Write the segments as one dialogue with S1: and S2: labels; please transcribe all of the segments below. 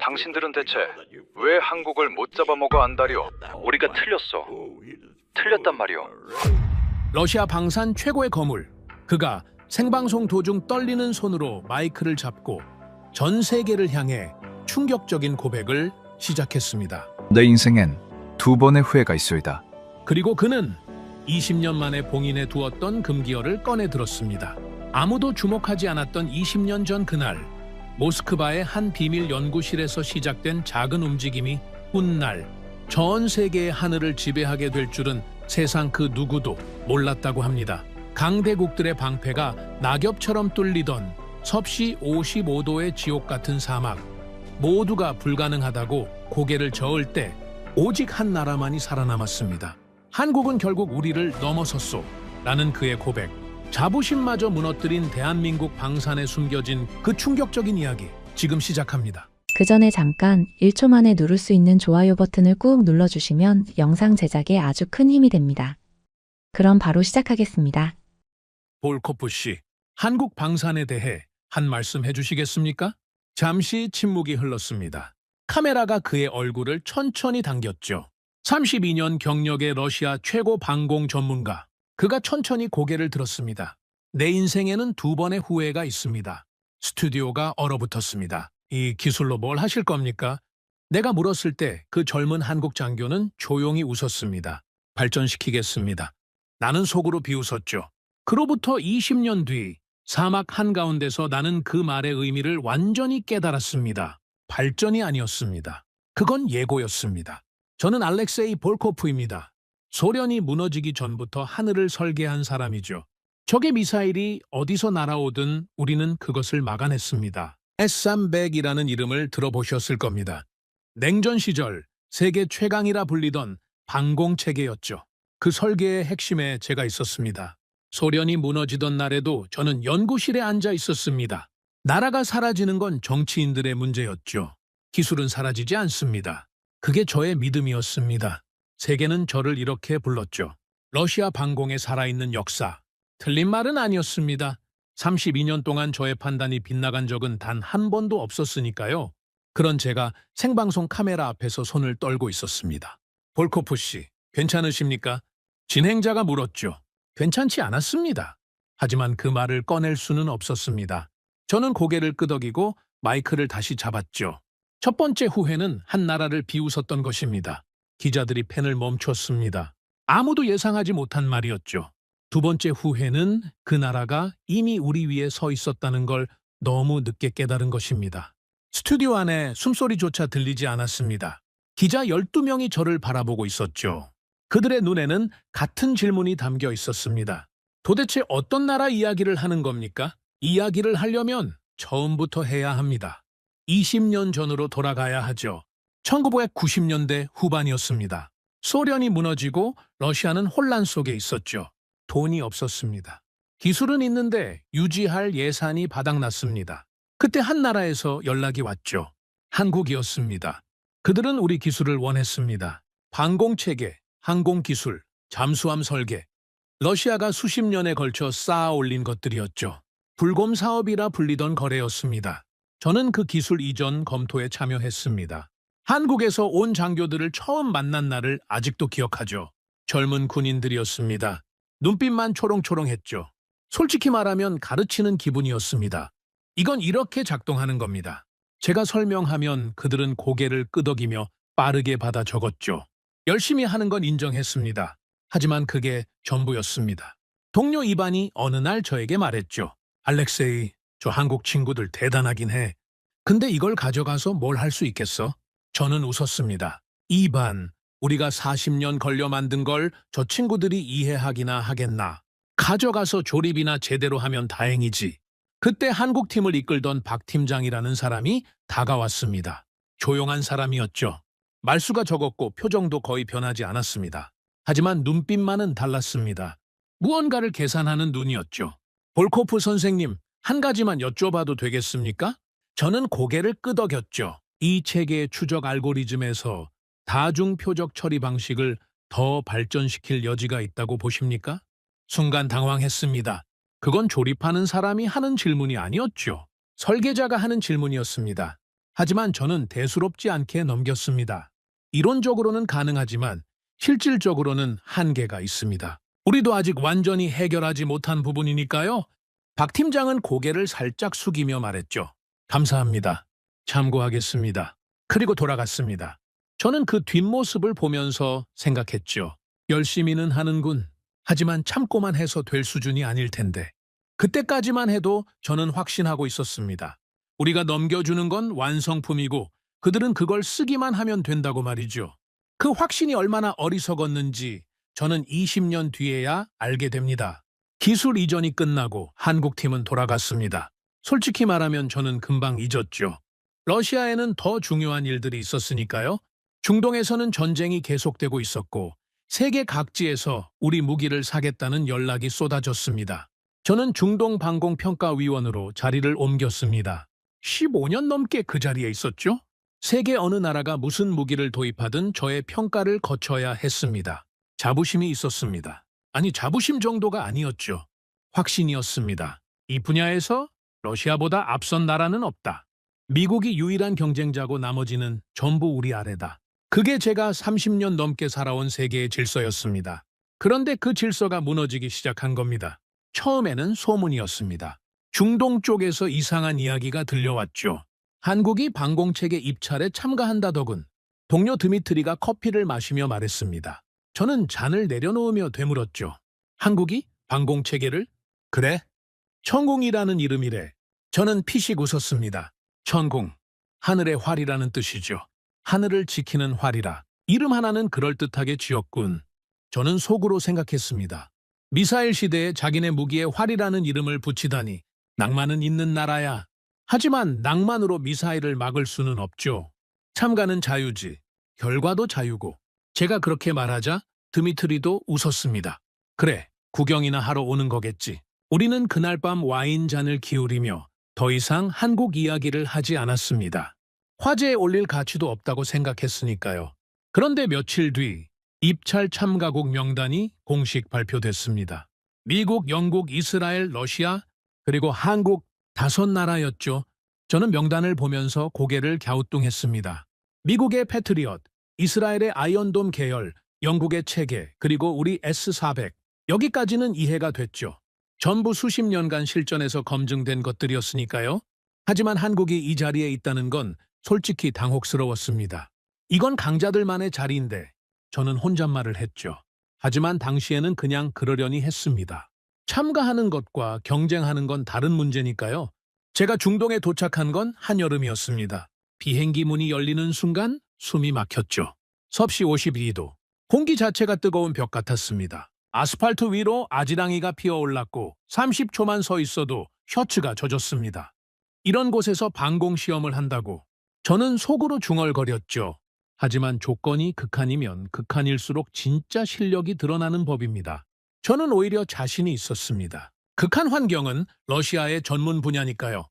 S1: 당신들은 대체 왜 한국을 못 잡아먹어 안다리오? 우리가 틀렸어. 틀렸단 말이오.
S2: 러시아 방산 최고의 거물. 그가 생방송 도중 떨리는 손으로 마이크를 잡고 전 세계를 향해 충격적인 고백을 시작했습니다.
S3: 내 인생엔 두 번의 후회가 있소이다.
S2: 그리고 그는 20년 만에 봉인해 두었던 금기어를 꺼내 들었습니다. 아무도 주목하지 않았던 20년 전 그날, 모스크바의 한 비밀 연구실에서 시작된 작은 움직임이 훗날 전 세계의 하늘을 지배하게 될 줄은 세상 그 누구도 몰랐다고 합니다. 강대국들의 방패가 낙엽처럼 뚫리던 섭씨 55도의 지옥 같은 사막, 모두가 불가능하다고 고개를 저을 때 오직 한 나라만이 살아남았습니다. 한국은 결국 우리를 넘어섰소 라는 그의 고백, 자부심마저 무너뜨린 대한민국 방산에 숨겨진 그 충격적인 이야기, 지금 시작합니다.
S4: 그 전에 잠깐 1초 만에 누를 수 있는 좋아요 버튼을 꾹 눌러주시면 영상 제작에 아주 큰 힘이 됩니다. 그럼 바로 시작하겠습니다.
S2: 볼코프 씨, 한국 방산에 대해 한 말씀 해주시겠습니까? 잠시 침묵이 흘렀습니다. 카메라가 그의 얼굴을 천천히 당겼죠. 32년 경력의 러시아 최고 방공 전문가. 그가 천천히 고개를 들었습니다. 내 인생에는 두 번의 후회가 있습니다. 스튜디오가 얼어붙었습니다. 이 기술로 뭘 하실 겁니까? 내가 물었을 때 그 젊은 한국 장교는 조용히 웃었습니다. 발전시키겠습니다. 나는 속으로 비웃었죠. 그로부터 20년 뒤 사막 한가운데서 나는 그 말의 의미를 완전히 깨달았습니다. 발전이 아니었습니다. 그건 예고였습니다. 저는 알렉세이 볼코프입니다. 소련이 무너지기 전부터 하늘을 설계한 사람이죠. 적의 미사일이 어디서 날아오든 우리는 그것을 막아냈습니다. S-300이라는 이름을 들어보셨을 겁니다. 냉전 시절 세계 최강이라 불리던 방공체계였죠. 그 설계의 핵심에 제가 있었습니다. 소련이 무너지던 날에도 저는 연구실에 앉아 있었습니다. 나라가 사라지는 건 정치인들의 문제였죠. 기술은 사라지지 않습니다. 그게 저의 믿음이었습니다. 세계는 저를 이렇게 불렀죠. 러시아 방공에 살아있는 역사. 틀린 말은 아니었습니다. 32년 동안 저의 판단이 빗나간 적은 단 한 번도 없었으니까요. 그런 제가 생방송 카메라 앞에서 손을 떨고 있었습니다. 볼코프 씨, 괜찮으십니까? 진행자가 물었죠. 괜찮지 않았습니다. 하지만 그 말을 꺼낼 수는 없었습니다. 저는 고개를 끄덕이고 마이크를 다시 잡았죠. 첫 번째 후회는 한 나라를 비웃었던 것입니다. 기자들이 펜을 멈췄습니다. 아무도 예상하지 못한 말이었죠. 두 번째 후회는 그 나라가 이미 우리 위에 서 있었다는 걸 너무 늦게 깨달은 것입니다. 스튜디오 안에 숨소리조차 들리지 않았습니다. 기자 12명이 저를 바라보고 있었죠. 그들의 눈에는 같은 질문이 담겨 있었습니다. 도대체 어떤 나라 이야기를 하는 겁니까? 이야기를 하려면 처음부터 해야 합니다. 20년 전으로 돌아가야 하죠. 1990년대 후반이었습니다. 소련이 무너지고 러시아는 혼란 속에 있었죠. 돈이 없었습니다. 기술은 있는데 유지할 예산이 바닥났습니다. 그때 한 나라에서 연락이 왔죠. 한국이었습니다. 그들은 우리 기술을 원했습니다. 방공체계, 항공기술, 잠수함 설계. 러시아가 수십 년에 걸쳐 쌓아 올린 것들이었죠. 불곰 사업이라 불리던 거래였습니다. 저는 그 기술 이전 검토에 참여했습니다. 한국에서 온 장교들을 처음 만난 날을 아직도 기억하죠. 젊은 군인들이었습니다. 눈빛만 초롱초롱했죠. 솔직히 말하면 가르치는 기분이었습니다. 이건 이렇게 작동하는 겁니다. 제가 설명하면 그들은 고개를 끄덕이며 빠르게 받아 적었죠. 열심히 하는 건 인정했습니다. 하지만 그게 전부였습니다. 동료 이반이 어느 날 저에게 말했죠. 알렉세이, 저 한국 친구들 대단하긴 해. 근데 이걸 가져가서 뭘 할 수 있겠어? 저는 웃었습니다. 이반, 우리가 40년 걸려 만든 걸 저 친구들이 이해하기나 하겠나. 가져가서 조립이나 제대로 하면 다행이지. 그때 한국팀을 이끌던 박 팀장이라는 사람이 다가왔습니다. 조용한 사람이었죠. 말수가 적었고 표정도 거의 변하지 않았습니다. 하지만 눈빛만은 달랐습니다. 무언가를 계산하는 눈이었죠. 볼코프 선생님, 한 가지만 여쭤봐도 되겠습니까? 저는 고개를 끄덕였죠. 이 체계의 추적 알고리즘에서 다중 표적 처리 방식을 더 발전시킬 여지가 있다고 보십니까? 순간 당황했습니다. 그건 조립하는 사람이 하는 질문이 아니었죠. 설계자가 하는 질문이었습니다. 하지만 저는 대수롭지 않게 넘겼습니다. 이론적으로는 가능하지만 실질적으로는 한계가 있습니다. 우리도 아직 완전히 해결하지 못한 부분이니까요. 박 팀장은 고개를 살짝 숙이며 말했죠. 감사합니다. 참고하겠습니다. 그리고 돌아갔습니다. 저는 그 뒷모습을 보면서 생각했죠. 열심히는 하는군. 하지만 참고만 해서 될 수준이 아닐 텐데. 그때까지만 해도 저는 확신하고 있었습니다. 우리가 넘겨주는 건 완성품이고 그들은 그걸 쓰기만 하면 된다고 말이죠. 그 확신이 얼마나 어리석었는지 저는 20년 뒤에야 알게 됩니다. 기술 이전이 끝나고 한국팀은 돌아갔습니다. 솔직히 말하면 저는 금방 잊었죠. 러시아에는 더 중요한 일들이 있었으니까요. 중동에서는 전쟁이 계속되고 있었고 세계 각지에서 우리 무기를 사겠다는 연락이 쏟아졌습니다. 저는 중동방공평가위원으로 자리를 옮겼습니다. 15년 넘게 그 자리에 있었죠. 세계 어느 나라가 무슨 무기를 도입하든 저의 평가를 거쳐야 했습니다. 자부심이 있었습니다. 아니, 자부심 정도가 아니었죠. 확신이었습니다. 이 분야에서 러시아보다 앞선 나라는 없다. 미국이 유일한 경쟁자고 나머지는 전부 우리 아래다. 그게 제가 30년 넘게 살아온 세계의 질서였습니다. 그런데 그 질서가 무너지기 시작한 겁니다. 처음에는 소문이었습니다. 중동 쪽에서 이상한 이야기가 들려왔죠. 한국이 방공체계 입찰에 참가한다더군. 동료 드미트리가 커피를 마시며 말했습니다. 저는 잔을 내려놓으며 되물었죠. 한국이? 방공체계를? 그래? 천공이라는 이름이래. 저는 피식 웃었습니다. 천공, 하늘의 활이라는 뜻이죠. 하늘을 지키는 활이라. 이름 하나는 그럴듯하게 지었군. 저는 속으로 생각했습니다. 미사일 시대에 자기네 무기에 활이라는 이름을 붙이다니 낭만은 있는 나라야. 하지만 낭만으로 미사일을 막을 수는 없죠. 참가는 자유지. 결과도 자유고. 제가 그렇게 말하자 드미트리도 웃었습니다. 그래, 구경이나 하러 오는 거겠지. 우리는 그날 밤 와인잔을 기울이며 더 이상 한국 이야기를 하지 않았습니다. 화제에 올릴 가치도 없다고 생각했으니까요. 그런데 며칠 뒤 입찰 참가국 명단이 공식 발표됐습니다. 미국, 영국, 이스라엘, 러시아, 그리고 한국 5나라였죠. 저는 명단을 보면서 고개를 갸우뚱했습니다. 미국의 패트리엇, 이스라엘의 아이언돔 계열, 영국의 체계, 그리고 우리 S-400. 여기까지는 이해가 됐죠. 전부 수십 년간 실전에서 검증된 것들이었으니까요. 하지만 한국이 이 자리에 있다는 건 솔직히 당혹스러웠습니다. 이건 강자들만의 자리인데 저는 혼잣말을 했죠. 하지만 당시에는 그냥 그러려니 했습니다. 참가하는 것과 경쟁하는 건 다른 문제니까요. 제가 중동에 도착한 건 한여름이었습니다. 비행기 문이 열리는 순간 숨이 막혔죠. 섭씨 52도. 공기 자체가 뜨거운 벽 같았습니다. 아스팔트 위로 아지랑이가 피어올랐고 30초만 서 있어도 셔츠가 젖었습니다. 이런 곳에서 방공시험을 한다고 저는 속으로 중얼거렸죠. 하지만 조건이 극한이면 극한일수록 진짜 실력이 드러나는 법입니다. 저는 오히려 자신이 있었습니다. 극한 환경은 러시아의 전문 분야니까요.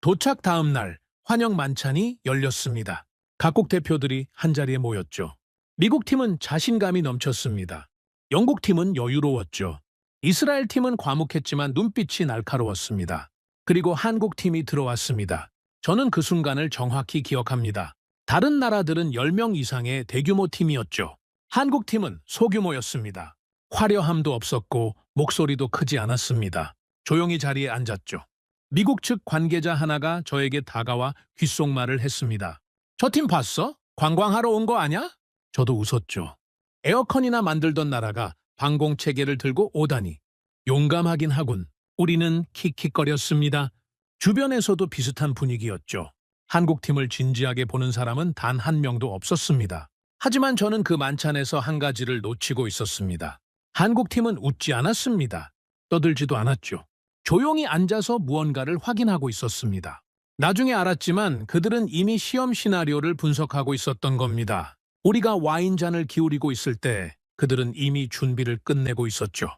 S2: 도착 다음 날 환영 만찬이 열렸습니다. 각국 대표들이 한자리에 모였죠. 미국 팀은 자신감이 넘쳤습니다. 영국 팀은 여유로웠죠. 이스라엘 팀은 과묵했지만 눈빛이 날카로웠습니다. 그리고 한국 팀이 들어왔습니다. 저는 그 순간을 정확히 기억합니다. 다른 나라들은 10명 이상의 대규모 팀이었죠. 한국 팀은 소규모였습니다. 화려함도 없었고 목소리도 크지 않았습니다. 조용히 자리에 앉았죠. 미국 측 관계자 하나가 저에게 다가와 귓속말을 했습니다. 저 팀 봤어? 관광하러 온 거 아냐? 저도 웃었죠. 에어컨이나 만들던 나라가 방공체계를 들고 오다니. 용감하긴 하군. 우리는 킥킥거렸습니다. 주변에서도 비슷한 분위기였죠. 한국팀을 진지하게 보는 사람은 단 한 명도 없었습니다. 하지만 저는 그 만찬에서 한 가지를 놓치고 있었습니다. 한국팀은 웃지 않았습니다. 떠들지도 않았죠. 조용히 앉아서 무언가를 확인하고 있었습니다. 나중에 알았지만 그들은 이미 시험 시나리오를 분석하고 있었던 겁니다. 우리가 와인잔을 기울이고 있을 때 그들은 이미 준비를 끝내고 있었죠.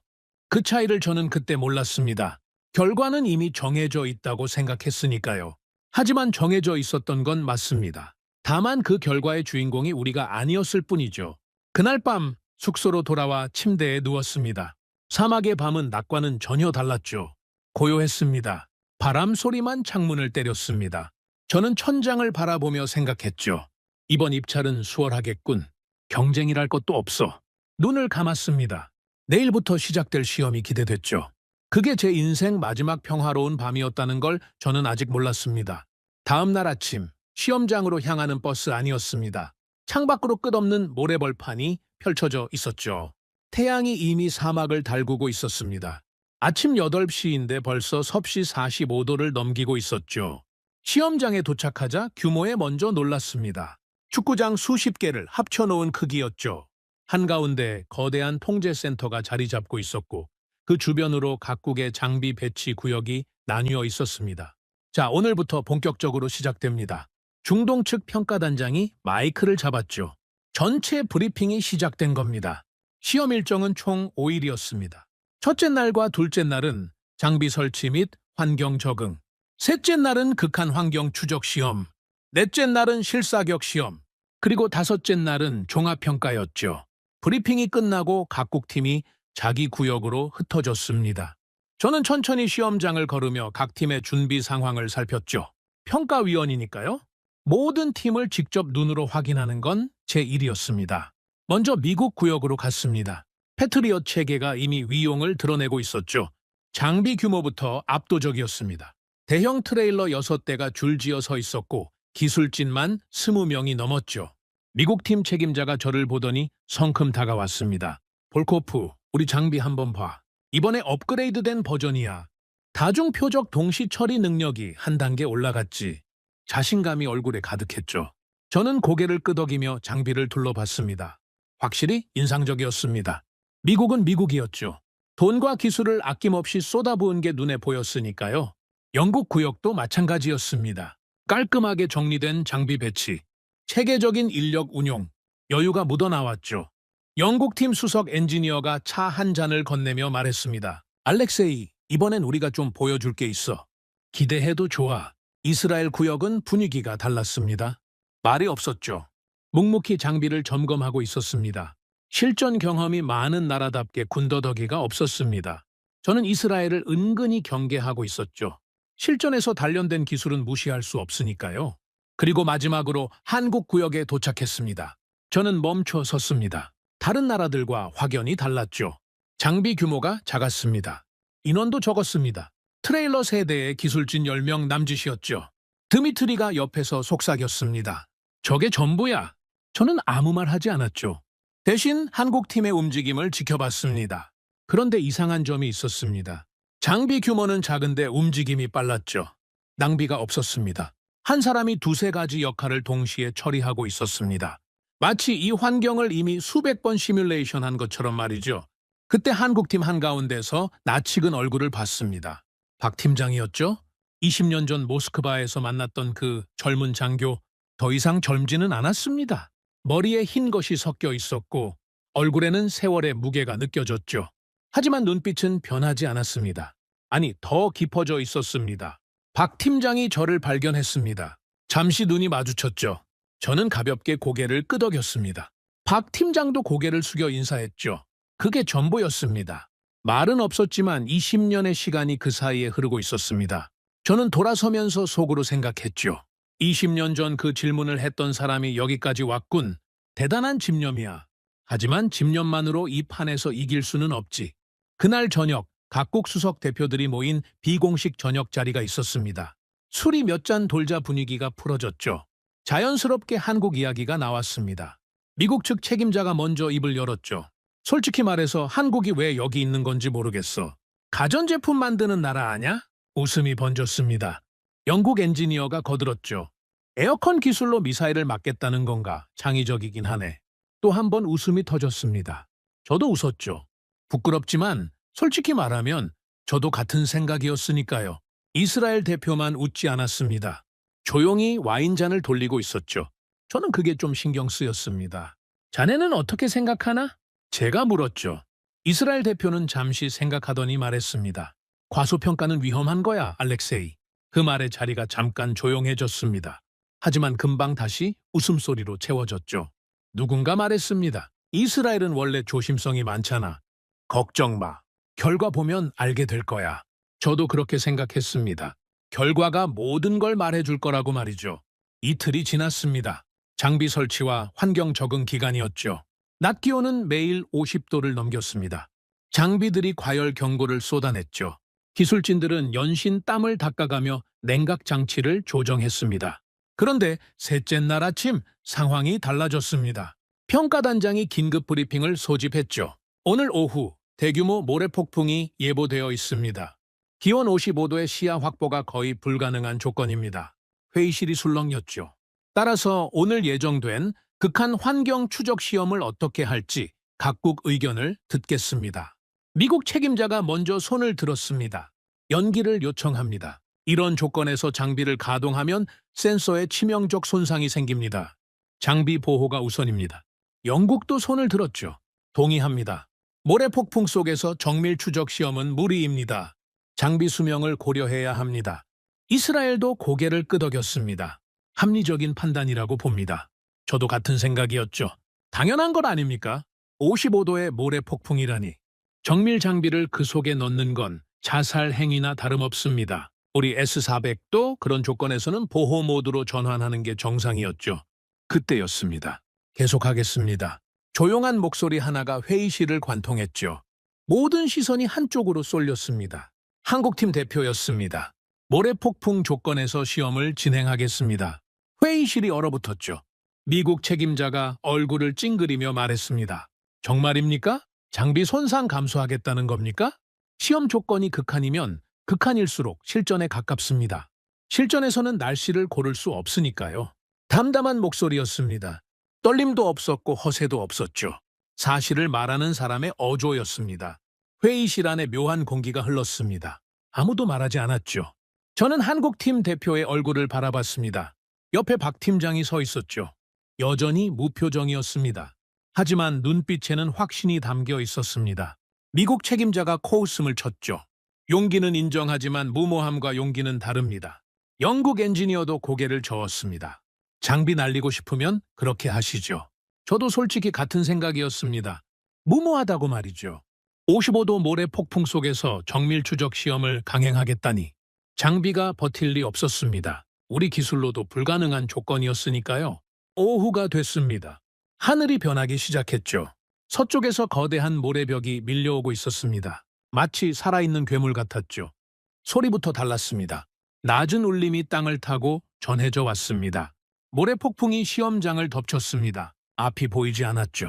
S2: 그 차이를 저는 그때 몰랐습니다. 결과는 이미 정해져 있다고 생각했으니까요. 하지만 정해져 있었던 건 맞습니다. 다만 그 결과의 주인공이 우리가 아니었을 뿐이죠. 그날 밤 숙소로 돌아와 침대에 누웠습니다. 사막의 밤은 낮과는 전혀 달랐죠. 고요했습니다. 바람 소리만 창문을 때렸습니다. 저는 천장을 바라보며 생각했죠. 이번 입찰은 수월하겠군. 경쟁이랄 것도 없어. 눈을 감았습니다. 내일부터 시작될 시험이 기대됐죠. 그게 제 인생 마지막 평화로운 밤이었다는 걸 저는 아직 몰랐습니다. 다음 날 아침, 시험장으로 향하는 버스 안이었습니다. 창밖으로 끝없는 모래벌판이 펼쳐져 있었죠. 태양이 이미 사막을 달구고 있었습니다. 아침 8시인데 벌써 섭씨 45도를 넘기고 있었죠. 시험장에 도착하자 규모에 먼저 놀랐습니다. 축구장 수십 개를 합쳐놓은 크기였죠. 한가운데 거대한 통제센터가 자리 잡고 있었고 그 주변으로 각국의 장비 배치 구역이 나뉘어 있었습니다. 자, 오늘부터 본격적으로 시작됩니다. 중동 측 평가단장이 마이크를 잡았죠. 전체 브리핑이 시작된 겁니다. 시험 일정은 총 5일이었습니다. 첫째 날과 둘째 날은 장비 설치 및 환경 적응, 셋째 날은 극한 환경 추적 시험, 넷째 날은 실사격 시험, 그리고 다섯째 날은 종합평가였죠. 브리핑이 끝나고 각국 팀이 자기 구역으로 흩어졌습니다. 저는 천천히 시험장을 걸으며 각 팀의 준비 상황을 살폈죠. 평가위원이니까요. 모든 팀을 직접 눈으로 확인하는 건 제 일이었습니다. 먼저 미국 구역으로 갔습니다. 패트리엇 체계가 이미 위용을 드러내고 있었죠. 장비 규모부터 압도적이었습니다. 대형 트레일러 6대가 줄지어 서 있었고 기술진만 20명이 넘었죠. 미국 팀 책임자가 저를 보더니 성큼 다가왔습니다. 볼코프, 우리 장비 한번 봐. 이번에 업그레이드된 버전이야. 다중 표적 동시 처리 능력이 한 단계 올라갔지. 자신감이 얼굴에 가득했죠. 저는 고개를 끄덕이며 장비를 둘러봤습니다. 확실히 인상적이었습니다. 미국은 미국이었죠. 돈과 기술을 아낌없이 쏟아부은 게 눈에 보였으니까요. 영국 구역도 마찬가지였습니다. 깔끔하게 정리된 장비 배치, 체계적인 인력 운용, 여유가 묻어나왔죠. 영국팀 수석 엔지니어가 차 한 잔을 건네며 말했습니다. 알렉세이, 이번엔 우리가 좀 보여줄 게 있어. 기대해도 좋아. 이스라엘 구역은 분위기가 달랐습니다. 말이 없었죠. 묵묵히 장비를 점검하고 있었습니다. 실전 경험이 많은 나라답게 군더더기가 없었습니다. 저는 이스라엘을 은근히 경계하고 있었죠. 실전에서 단련된 기술은 무시할 수 없으니까요. 그리고 마지막으로 한국 구역에 도착했습니다. 저는 멈춰 섰습니다. 다른 나라들과 확연히 달랐죠. 장비 규모가 작았습니다. 인원도 적었습니다. 트레일러 세대의 기술진 10명 남짓이었죠. 드미트리가 옆에서 속삭였습니다. 저게 전부야. 저는 아무 말 하지 않았죠. 대신 한국팀의 움직임을 지켜봤습니다. 그런데 이상한 점이 있었습니다. 장비 규모는 작은데 움직임이 빨랐죠. 낭비가 없었습니다. 한 사람이 두세 가지 역할을 동시에 처리하고 있었습니다. 마치 이 환경을 이미 수백 번 시뮬레이션한 것처럼 말이죠. 그때 한국팀 한가운데서 낯익은 얼굴을 봤습니다. 박 팀장이었죠? 20년 전 모스크바에서 만났던 그 젊은 장교, 더 이상 젊지는 않았습니다. 머리에 흰 것이 섞여 있었고 얼굴에는 세월의 무게가 느껴졌죠. 하지만 눈빛은 변하지 않았습니다. 아니, 더 깊어져 있었습니다. 박 팀장이 저를 발견했습니다. 잠시 눈이 마주쳤죠. 저는 가볍게 고개를 끄덕였습니다. 박 팀장도 고개를 숙여 인사했죠. 그게 전부였습니다. 말은 없었지만 20년의 시간이 그 사이에 흐르고 있었습니다. 저는 돌아서면서 속으로 생각했죠. 20년 전 그 질문을 했던 사람이 여기까지 왔군. 대단한 집념이야. 하지만 집념만으로 이 판에서 이길 수는 없지. 그날 저녁 각국 수석 대표들이 모인 비공식 저녁 자리가 있었습니다. 술이 몇 잔 돌자 분위기가 풀어졌죠. 자연스럽게 한국 이야기가 나왔습니다. 미국 측 책임자가 먼저 입을 열었죠. 솔직히 말해서 한국이 왜 여기 있는 건지 모르겠어. 가전제품 만드는 나라 아냐? 웃음이 번졌습니다. 영국 엔지니어가 거들었죠. 에어컨 기술로 미사일을 막겠다는 건가? 창의적이긴 하네. 또 한 번 웃음이 터졌습니다. 저도 웃었죠. 부끄럽지만 솔직히 말하면 저도 같은 생각이었으니까요. 이스라엘 대표만 웃지 않았습니다. 조용히 와인잔을 돌리고 있었죠. 저는 그게 좀 신경 쓰였습니다. 자네는 어떻게 생각하나? 제가 물었죠. 이스라엘 대표는 잠시 생각하더니 말했습니다. 과소평가는 위험한 거야, 알렉세이. 그 말에 자리가 잠깐 조용해졌습니다. 하지만 금방 다시 웃음소리로 채워졌죠. 누군가 말했습니다. 이스라엘은 원래 조심성이 많잖아. 걱정 마. 결과 보면 알게 될 거야. 저도 그렇게 생각했습니다. 결과가 모든 걸 말해줄 거라고 말이죠. 이틀이 지났습니다. 장비 설치와 환경 적응 기간이었죠. 낮 기온은 매일 50도를 넘겼습니다. 장비들이 과열 경고를 쏟아냈죠. 기술진들은 연신 땀을 닦아가며 냉각 장치를 조정했습니다. 그런데 셋째 날 아침 상황이 달라졌습니다. 평가단장이 긴급 브리핑을 소집했죠. 오늘 오후 대규모 모래폭풍이 예보되어 있습니다. 기온 55도의 시야 확보가 거의 불가능한 조건입니다. 회의실이 술렁였죠. 따라서 오늘 예정된 극한 환경 추적 시험을 어떻게 할지 각국 의견을 듣겠습니다. 미국 책임자가 먼저 손을 들었습니다. 연기를 요청합니다. 이런 조건에서 장비를 가동하면 센서에 치명적 손상이 생깁니다. 장비 보호가 우선입니다. 영국도 손을 들었죠. 동의합니다. 모래폭풍 속에서 정밀 추적 시험은 무리입니다. 장비 수명을 고려해야 합니다. 이스라엘도 고개를 끄덕였습니다. 합리적인 판단이라고 봅니다. 저도 같은 생각이었죠. 당연한 것 아닙니까? 55도의 모래폭풍이라니. 정밀 장비를 그 속에 넣는 건 자살 행위나 다름없습니다. 우리 S400도 그런 조건에서는 보호 모드로 전환하는 게 정상이었죠. 그때였습니다. 계속하겠습니다. 조용한 목소리 하나가 회의실을 관통했죠. 모든 시선이 한쪽으로 쏠렸습니다. 한국팀 대표였습니다. 모래폭풍 조건에서 시험을 진행하겠습니다. 회의실이 얼어붙었죠. 미국 책임자가 얼굴을 찡그리며 말했습니다. 정말입니까? 장비 손상 감수하겠다는 겁니까? 시험 조건이 극한이면 극한일수록 실전에 가깝습니다. 실전에서는 날씨를 고를 수 없으니까요. 담담한 목소리였습니다. 떨림도 없었고 허세도 없었죠. 사실을 말하는 사람의 어조였습니다. 회의실 안에 묘한 공기가 흘렀습니다. 아무도 말하지 않았죠. 저는 한국팀 대표의 얼굴을 바라봤습니다. 옆에 박 팀장이 서 있었죠. 여전히 무표정이었습니다. 하지만 눈빛에는 확신이 담겨 있었습니다. 미국 책임자가 코웃음을 쳤죠. 용기는 인정하지만 무모함과 용기는 다릅니다. 영국 엔지니어도 고개를 저었습니다. 장비 날리고 싶으면 그렇게 하시죠. 저도 솔직히 같은 생각이었습니다. 무모하다고 말이죠. 55도 모래 폭풍 속에서 정밀 추적 시험을 강행하겠다니. 장비가 버틸 리 없었습니다. 우리 기술로도 불가능한 조건이었으니까요. 오후가 됐습니다. 하늘이 변하기 시작했죠. 서쪽에서 거대한 모래벽이 밀려오고 있었습니다. 마치 살아있는 괴물 같았죠. 소리부터 달랐습니다. 낮은 울림이 땅을 타고 전해져 왔습니다. 모래폭풍이 시험장을 덮쳤습니다. 앞이 보이지 않았죠.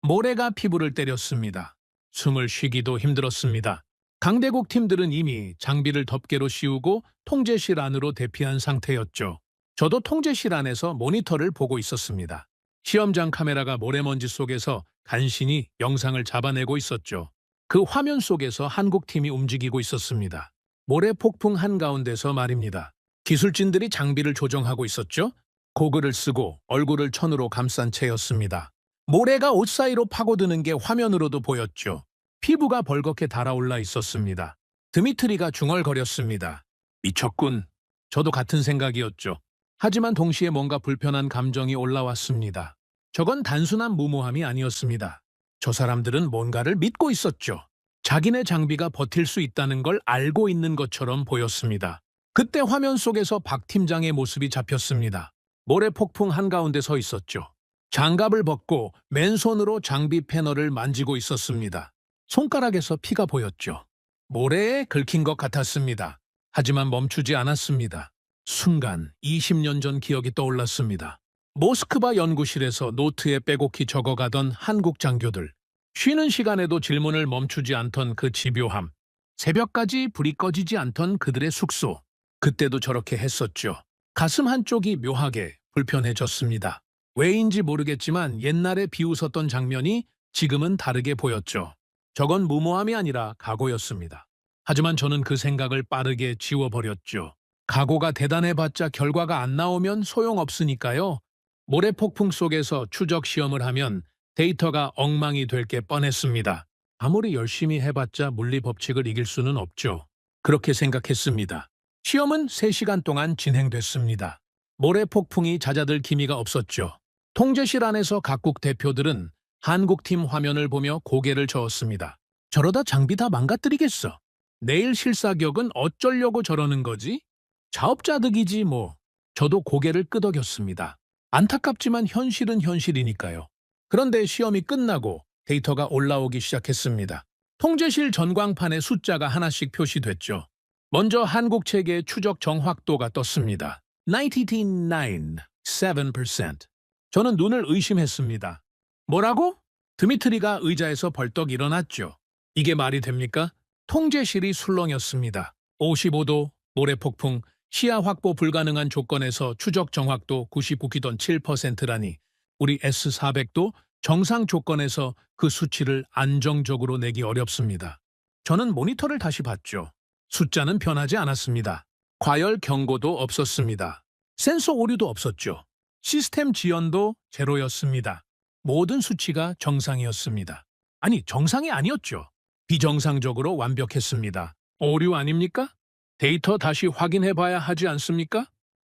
S2: 모래가 피부를 때렸습니다. 숨을 쉬기도 힘들었습니다. 강대국 팀들은 이미 장비를 덮개로 씌우고 통제실 안으로 대피한 상태였죠. 저도 통제실 안에서 모니터를 보고 있었습니다. 시험장 카메라가 모래먼지 속에서 간신히 영상을 잡아내고 있었죠. 그 화면 속에서 한국팀이 움직이고 있었습니다. 모래폭풍 한가운데서 말입니다. 기술진들이 장비를 조정하고 있었죠. 고글을 쓰고 얼굴을 천으로 감싼 채였습니다. 모래가 옷 사이로 파고드는 게 화면으로도 보였죠. 피부가 벌겋게 달아올라 있었습니다. 드미트리가 중얼거렸습니다. 미쳤군. 저도 같은 생각이었죠. 하지만 동시에 뭔가 불편한 감정이 올라왔습니다. 저건 단순한 무모함이 아니었습니다. 저 사람들은 뭔가를 믿고 있었죠. 자기네 장비가 버틸 수 있다는 걸 알고 있는 것처럼 보였습니다. 그때 화면 속에서 박 팀장의 모습이 잡혔습니다. 모래폭풍 한가운데 서 있었죠. 장갑을 벗고 맨손으로 장비 패널을 만지고 있었습니다. 손가락에서 피가 보였죠. 모래에 긁힌 것 같았습니다. 하지만 멈추지 않았습니다. 순간 20년 전 기억이 떠올랐습니다. 모스크바 연구실에서 노트에 빼곡히 적어가던 한국 장교들. 쉬는 시간에도 질문을 멈추지 않던 그 집요함. 새벽까지 불이 꺼지지 않던 그들의 숙소. 그때도 저렇게 했었죠. 가슴 한쪽이 묘하게 불편해졌습니다. 왜인지 모르겠지만 옛날에 비웃었던 장면이 지금은 다르게 보였죠. 저건 무모함이 아니라 각오였습니다. 하지만 저는 그 생각을 빠르게 지워버렸죠. 각오가 대단해봤자 결과가 안 나오면 소용없으니까요. 모래폭풍 속에서 추적 시험을 하면 데이터가 엉망이 될 게 뻔했습니다. 아무리 열심히 해봤자 물리 법칙을 이길 수는 없죠. 그렇게 생각했습니다. 시험은 3시간 동안 진행됐습니다. 모래폭풍이 잦아들 기미가 없었죠. 통제실 안에서 각국 대표들은 한국팀 화면을 보며 고개를 저었습니다. 저러다 장비 다 망가뜨리겠어. 내일 실사격은 어쩌려고 저러는 거지? 자업자득이지 뭐. 저도 고개를 끄덕였습니다. 안타깝지만 현실은 현실이니까요. 그런데 시험이 끝나고 데이터가 올라오기 시작했습니다. 통제실 전광판에 숫자가 하나씩 표시됐죠. 먼저 한국 체계의 추적 정확도가 떴습니다. 99.7%. 저는 눈을 의심했습니다. 뭐라고? 드미트리가 의자에서 벌떡 일어났죠. 이게 말이 됩니까? 통제실이 술렁였습니다. 55도, 모래폭풍, 시야 확보 불가능한 조건에서 추적 정확도 99.7%라니 우리 S400도 정상 조건에서 그 수치를 안정적으로 내기 어렵습니다. 저는 모니터를 다시 봤죠. 숫자는 변하지 않았습니다. 과열 경고도 없었습니다. 센서 오류도 없었죠. 시스템 지연도 제로였습니다. 모든 수치가 정상이었습니다. 아니, 정상이 아니었죠. 비정상적으로 완벽했습니다. 오류 아닙니까? 데이터 다시 확인해봐야 하지 않습니까?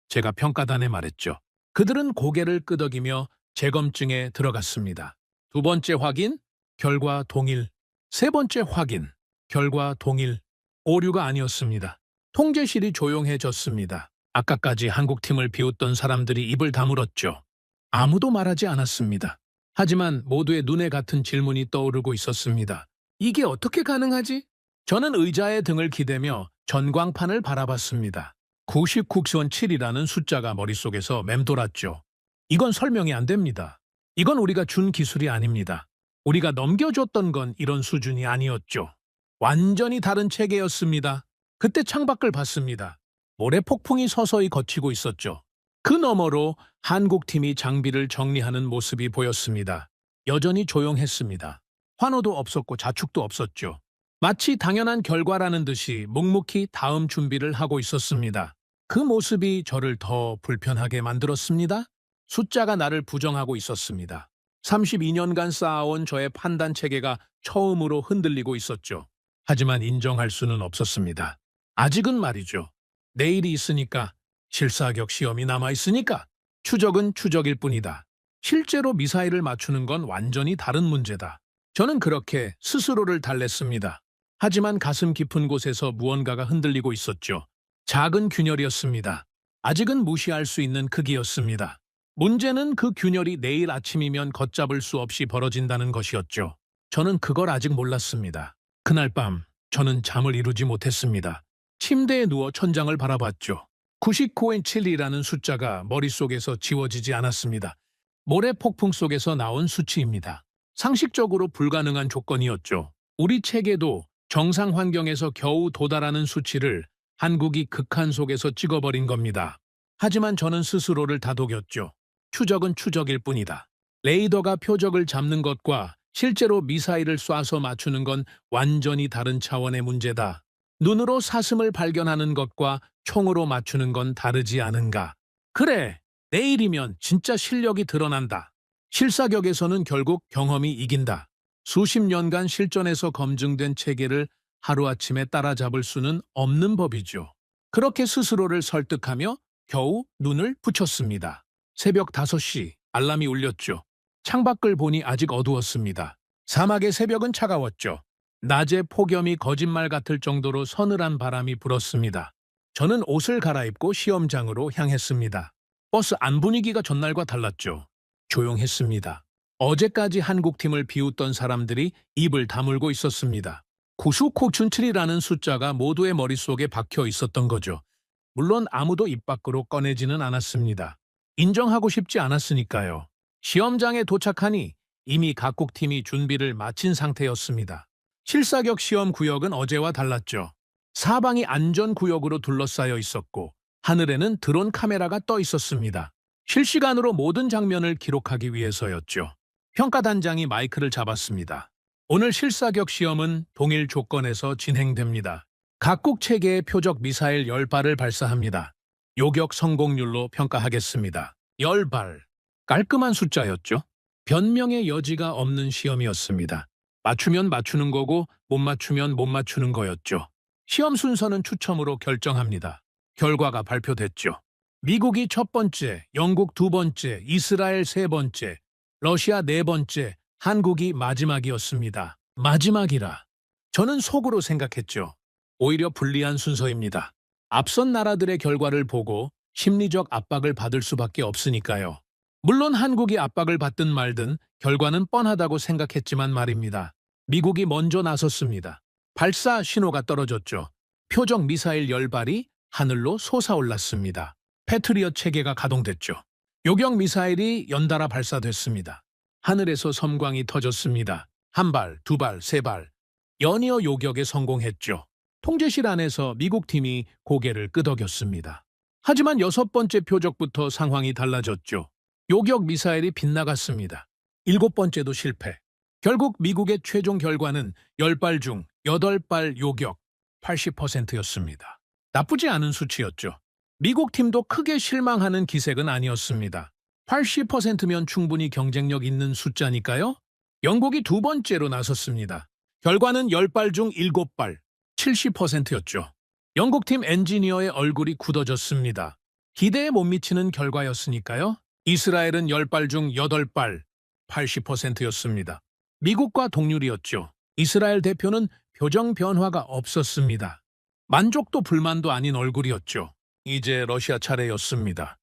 S2: 제가 평가단에 말했죠. 그들은 고개를 끄덕이며 재검증에 들어갔습니다. 두 번째 확인, 결과 동일. 세 번째 확인, 결과 동일. 오류가 아니었습니다. 통제실이 조용해졌습니다. 아까까지 한국팀을 비웃던 사람들이 입을 다물었죠. 아무도 말하지 않았습니다. 하지만 모두의 눈에 같은 질문이 떠오르고 있었습니다. 이게 어떻게 가능하지? 저는 의자에 등을 기대며 전광판을 바라봤습니다. 99.7이라는 숫자가 머릿속에서 맴돌았죠. 이건 설명이 안 됩니다. 이건 우리가 준 기술이 아닙니다. 우리가 넘겨줬던 건 이런 수준이 아니었죠. 완전히 다른 체계였습니다. 그때 창밖을 봤습니다. 모래폭풍이 서서히 걷히고 있었죠. 그 너머로 한국팀이 장비를 정리하는 모습이 보였습니다. 여전히 조용했습니다. 환호도 없었고 자축도 없었죠. 마치 당연한 결과라는 듯이 묵묵히 다음 준비를 하고 있었습니다. 그 모습이 저를 더 불편하게 만들었습니다. 숫자가 나를 부정하고 있었습니다. 32년간 쌓아온 저의 판단 체계가 처음으로 흔들리고 있었죠. 하지만 인정할 수는 없었습니다. 아직은 말이죠. 내일이 있으니까, 실사격 시험이 남아있으니까 추적은 추적일 뿐이다. 실제로 미사일을 맞추는 건 완전히 다른 문제다. 저는 그렇게 스스로를 달랬습니다. 하지만 가슴 깊은 곳에서 무언가가 흔들리고 있었죠. 작은 균열이었습니다. 아직은 무시할 수 있는 크기였습니다. 문제는 그 균열이 내일 아침이면 걷잡을 수 없이 벌어진다는 것이었죠. 저는 그걸 아직 몰랐습니다. 그날 밤 저는 잠을 이루지 못했습니다. 침대에 누워 천장을 바라봤죠. 99.7이라는 숫자가 머릿속에서 지워지지 않았습니다. 모래폭풍 속에서 나온 수치입니다. 상식적으로 불가능한 조건이었죠. 우리 체계도 정상 환경에서 겨우 도달하는 수치를 한국이 극한 속에서 찍어버린 겁니다. 하지만 저는 스스로를 다독였죠. 추적은 추적일 뿐이다. 레이더가 표적을 잡는 것과 실제로 미사일을 쏴서 맞추는 건 완전히 다른 차원의 문제다. 눈으로 사슴을 발견하는 것과 총으로 맞추는 건 다르지 않은가. 그래, 내일이면 진짜 실력이 드러난다. 실사격에서는 결국 경험이 이긴다. 수십 년간 실전에서 검증된 체계를 하루아침에 따라잡을 수는 없는 법이죠. 그렇게 스스로를 설득하며 겨우 눈을 붙였습니다. 새벽 5시 알람이 울렸죠. 창밖을 보니 아직 어두웠습니다. 사막의 새벽은 차가웠죠. 낮에 폭염이 거짓말 같을 정도로 서늘한 바람이 불었습니다. 저는 옷을 갈아입고 시험장으로 향했습니다. 버스 안 분위기가 전날과 달랐죠. 조용했습니다. 어제까지 한국팀을 비웃던 사람들이 입을 다물고 있었습니다. 99.7이라는 숫자가 모두의 머릿속에 박혀 있었던 거죠. 물론 아무도 입 밖으로 꺼내지는 않았습니다. 인정하고 싶지 않았으니까요. 시험장에 도착하니 이미 각국 팀이 준비를 마친 상태였습니다. 실사격 시험 구역은 어제와 달랐죠. 사방이 안전구역으로 둘러싸여 있었고 하늘에는 드론 카메라가 떠 있었습니다. 실시간으로 모든 장면을 기록하기 위해서였죠. 평가단장이 마이크를 잡았습니다. 오늘 실사격 시험은 동일 조건에서 진행됩니다. 각국 체계의 표적 미사일 10발을 발사합니다. 요격 성공률로 평가하겠습니다. 10발. 깔끔한 숫자였죠. 변명의 여지가 없는 시험이었습니다. 맞추면 맞추는 거고 못 맞추면 못 맞추는 거였죠. 시험 순서는 추첨으로 결정합니다. 결과가 발표됐죠. 미국이 첫 번째, 영국 두 번째, 이스라엘 세 번째, 러시아 네 번째, 한국이 마지막이었습니다. 마지막이라. 저는 속으로 생각했죠. 오히려 불리한 순서입니다. 앞선 나라들의 결과를 보고 심리적 압박을 받을 수밖에 없으니까요. 물론 한국이 압박을 받든 말든 결과는 뻔하다고 생각했지만 말입니다. 미국이 먼저 나섰습니다. 발사 신호가 떨어졌죠. 표적 미사일 10발이 하늘로 솟아올랐습니다. 패트리엇 체계가 가동됐죠. 요격 미사일이 연달아 발사됐습니다. 하늘에서 섬광이 터졌습니다. 한 발, 두 발, 세 발. 연이어 요격에 성공했죠. 통제실 안에서 미국 팀이 고개를 끄덕였습니다. 하지만 6번째 표적부터 상황이 달라졌죠. 요격 미사일이 빗나갔습니다. 7번째도 실패. 결국 미국의 최종 결과는 10발 중 8발 요격 80%였습니다. 나쁘지 않은 수치였죠. 미국 팀도 크게 실망하는 기색은 아니었습니다. 80%면 충분히 경쟁력 있는 숫자니까요. 영국이 두 번째로 나섰습니다. 결과는 10발 중 7발, 70%였죠. 영국팀 엔지니어의 얼굴이 굳어졌습니다. 기대에 못 미치는 결과였으니까요. 이스라엘은 10발 중 8발, 80%였습니다. 미국과 동률이었죠. 이스라엘 대표는 표정 변화가 없었습니다. 만족도 불만도 아닌 얼굴이었죠. 이제 러시아 차례였습니다.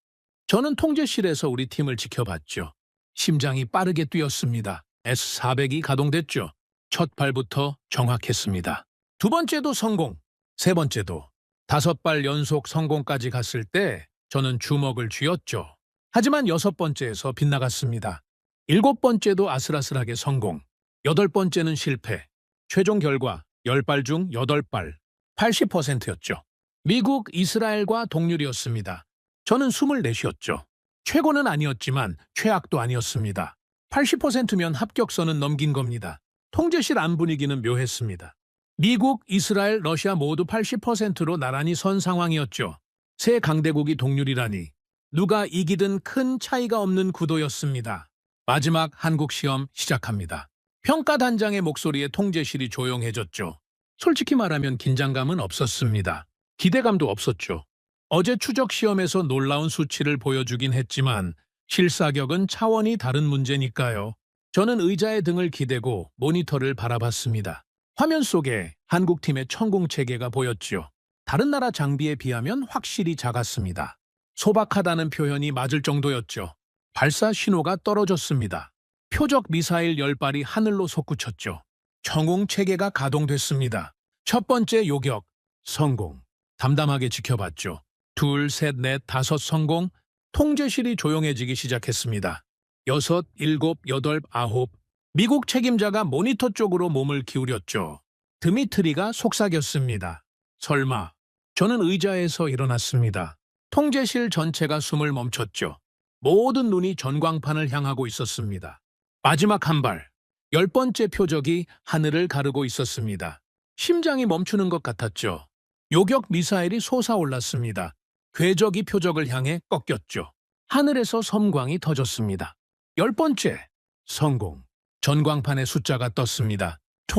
S2: 저는 통제실에서 우리 팀을 지켜봤죠. 심장이 빠르게 뛰었습니다. S-400이 가동됐죠. 첫 발부터 정확했습니다. 두 번째도 성공, 세 번째도 5발 연속 성공까지 갔을 때 저는 주먹을 쥐었죠. 하지만 6번째에서 빗나갔습니다. 7번째도 아슬아슬하게 성공, 8번째는 실패. 최종 결과 10발 중 8발, 80%였죠. 미국, 이스라엘과 동률이었습니다. 저는 24쉬었죠. 최고는 아니었지만 최악도 아니었습니다. 80%면 합격선은 넘긴 겁니다. 통제실 안 분위기는 묘했습니다. 미국, 이스라엘, 러시아 모두 80%로 나란히 선 상황이었죠. 세 강대국이 동률이라니 누가 이기든 큰 차이가 없는 구도였습니다. 마지막 한국 시험 시작합니다. 평가단장의 목소리에 통제실이 조용해졌죠. 솔직히 말하면 긴장감은 없었습니다. 기대감도 없었죠. 어제 추적 시험에서 놀라운 수치를 보여주긴 했지만 실사격은 차원이 다른 문제니까요. 저는 의자의 등을 기대고 모니터를 바라봤습니다. 화면 속에 한국팀의 천공체계가 보였죠. 다른 나라 장비에 비하면 확실히 작았습니다. 소박하다는 표현이 맞을 정도였죠. 발사 신호가 떨어졌습니다. 표적 미사일 10발이 하늘로 솟구쳤죠. 천공체계가 가동됐습니다. 첫 번째 요격, 성공. 담담하게 지켜봤죠. 둘, 셋, 넷, 다섯 성공. 통제실이 조용해지기 시작했습니다. 6, 7, 8, 9. 미국 책임자가 모니터 쪽으로 몸을 기울였죠. 드미트리가 속삭였습니다. 설마. 저는 의자에서 일어났습니다. 통제실 전체가 숨을 멈췄죠. 모든 눈이 전광판을 향하고 있었습니다. 마지막 한 발. 10번째 표적이 하늘을 가르고 있었습니다. 심장이 멈추는 것 같았죠. 요격 미사일이 솟아올랐습니다. 궤적이 표적을 향해 꺾였죠. 하늘에서 섬광이 터졌습니다. 10번째, 성공. 전광판에 숫자가 떴습니다. 10,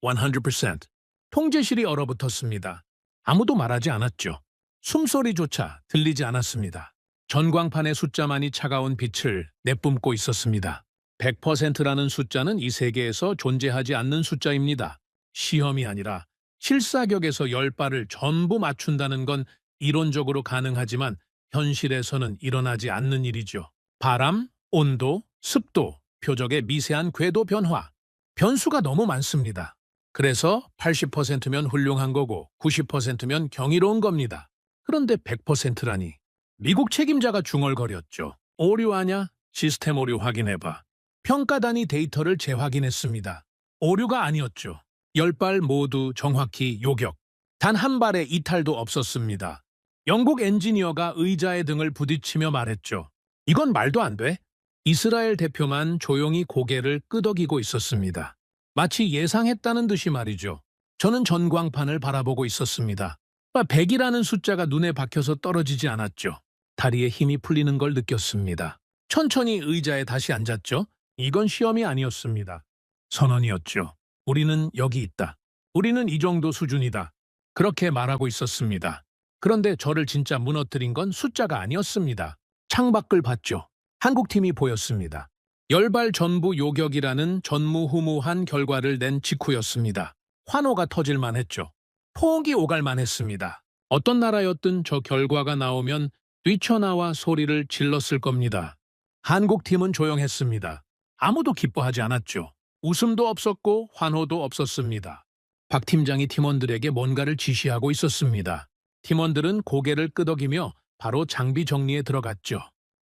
S2: 100%. 통제실이 얼어붙었습니다. 아무도 말하지 않았죠. 숨소리조차 들리지 않았습니다. 전광판의 숫자만이 차가운 빛을 내뿜고 있었습니다. 100%라는 숫자는 이 세계에서 존재하지 않는 숫자입니다. 시험이 아니라 실사격에서 10발을 전부 맞춘다는 건 이론적으로 가능하지만 현실에서는 일어나지 않는 일이죠. 바람, 온도, 습도, 표적의 미세한 궤도 변화, 변수가 너무 많습니다. 그래서 80%면 훌륭한 거고 90%면 경이로운 겁니다. 그런데 100%라니. 미국 책임자가 중얼거렸죠. 오류하냐? 시스템 오류 확인해봐. 평가단이 데이터를 재확인했습니다. 오류가 아니었죠. 10발 모두 정확히 요격. 단 한 발의 이탈도 없었습니다. 영국 엔지니어가 의자의 등을 부딪히며 말했죠. 이건 말도 안 돼? 이스라엘 대표만 조용히 고개를 끄덕이고 있었습니다. 마치 예상했다는 듯이 말이죠. 저는 전광판을 바라보고 있었습니다. 100이라는 숫자가 눈에 박혀서 떨어지지 않았죠. 다리에 힘이 풀리는 걸 느꼈습니다. 천천히 의자에 다시 앉았죠. 이건 시험이 아니었습니다. 선언이었죠. 우리는 여기 있다. 우리는 이 정도 수준이다. 그렇게 말하고 있었습니다. 그런데 저를 진짜 무너뜨린 건 숫자가 아니었습니다. 창밖을 봤죠. 한국팀이 보였습니다. 10발 전부 요격이라는 전무후무한 결과를 낸 직후였습니다. 환호가 터질만 했죠. 포옹이 오갈만 했습니다. 어떤 나라였든 저 결과가 나오면 뛰쳐나와 소리를 질렀을 겁니다. 한국 팀은 조용했습니다. 아무도 기뻐하지 않았죠. 웃음도 없었고 환호도 없었습니다. 박 팀장이 팀원들에게 뭔가를 지시하고 있었습니다. 팀원들은 고개를 끄덕이며 바로 장비 정리에 들어갔죠.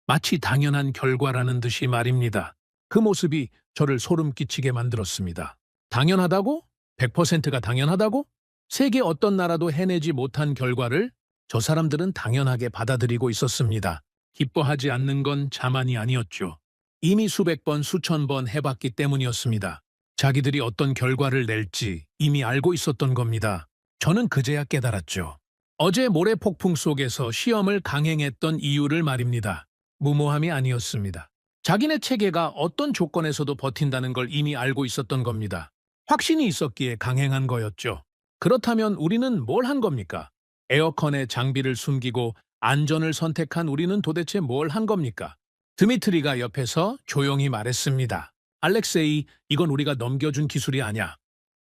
S2: 마치 당연한 결과라는 듯이 말입니다. 그 모습이 저를 소름 끼치게 만들었습니다. 당연하다고? 100%가 당연하다고? 세계 어떤 나라도 해내지 못한 결과를 저 사람들은 당연하게 받아들이고 있었습니다. 기뻐하지 않는 건 자만이 아니었죠. 이미 수백 번, 수천 번 해봤기 때문이었습니다. 자기들이 어떤 결과를 낼지 이미 알고 있었던 겁니다. 저는 그제야 깨달았죠. 어제 모래 폭풍 속에서 시험을 강행했던 이유를 말입니다. 무모함이 아니었습니다. 자기네 체계가 어떤 조건에서도 버틴다는 걸 이미 알고 있었던 겁니다. 확신이 있었기에 강행한 거였죠. 그렇다면 우리는 뭘 한 겁니까? 에어컨에 장비를 숨기고 안전을 선택한 우리는 도대체 뭘 한 겁니까? 드미트리가 옆에서 조용히 말했습니다. 알렉세이, 이건 우리가 넘겨준 기술이 아니야.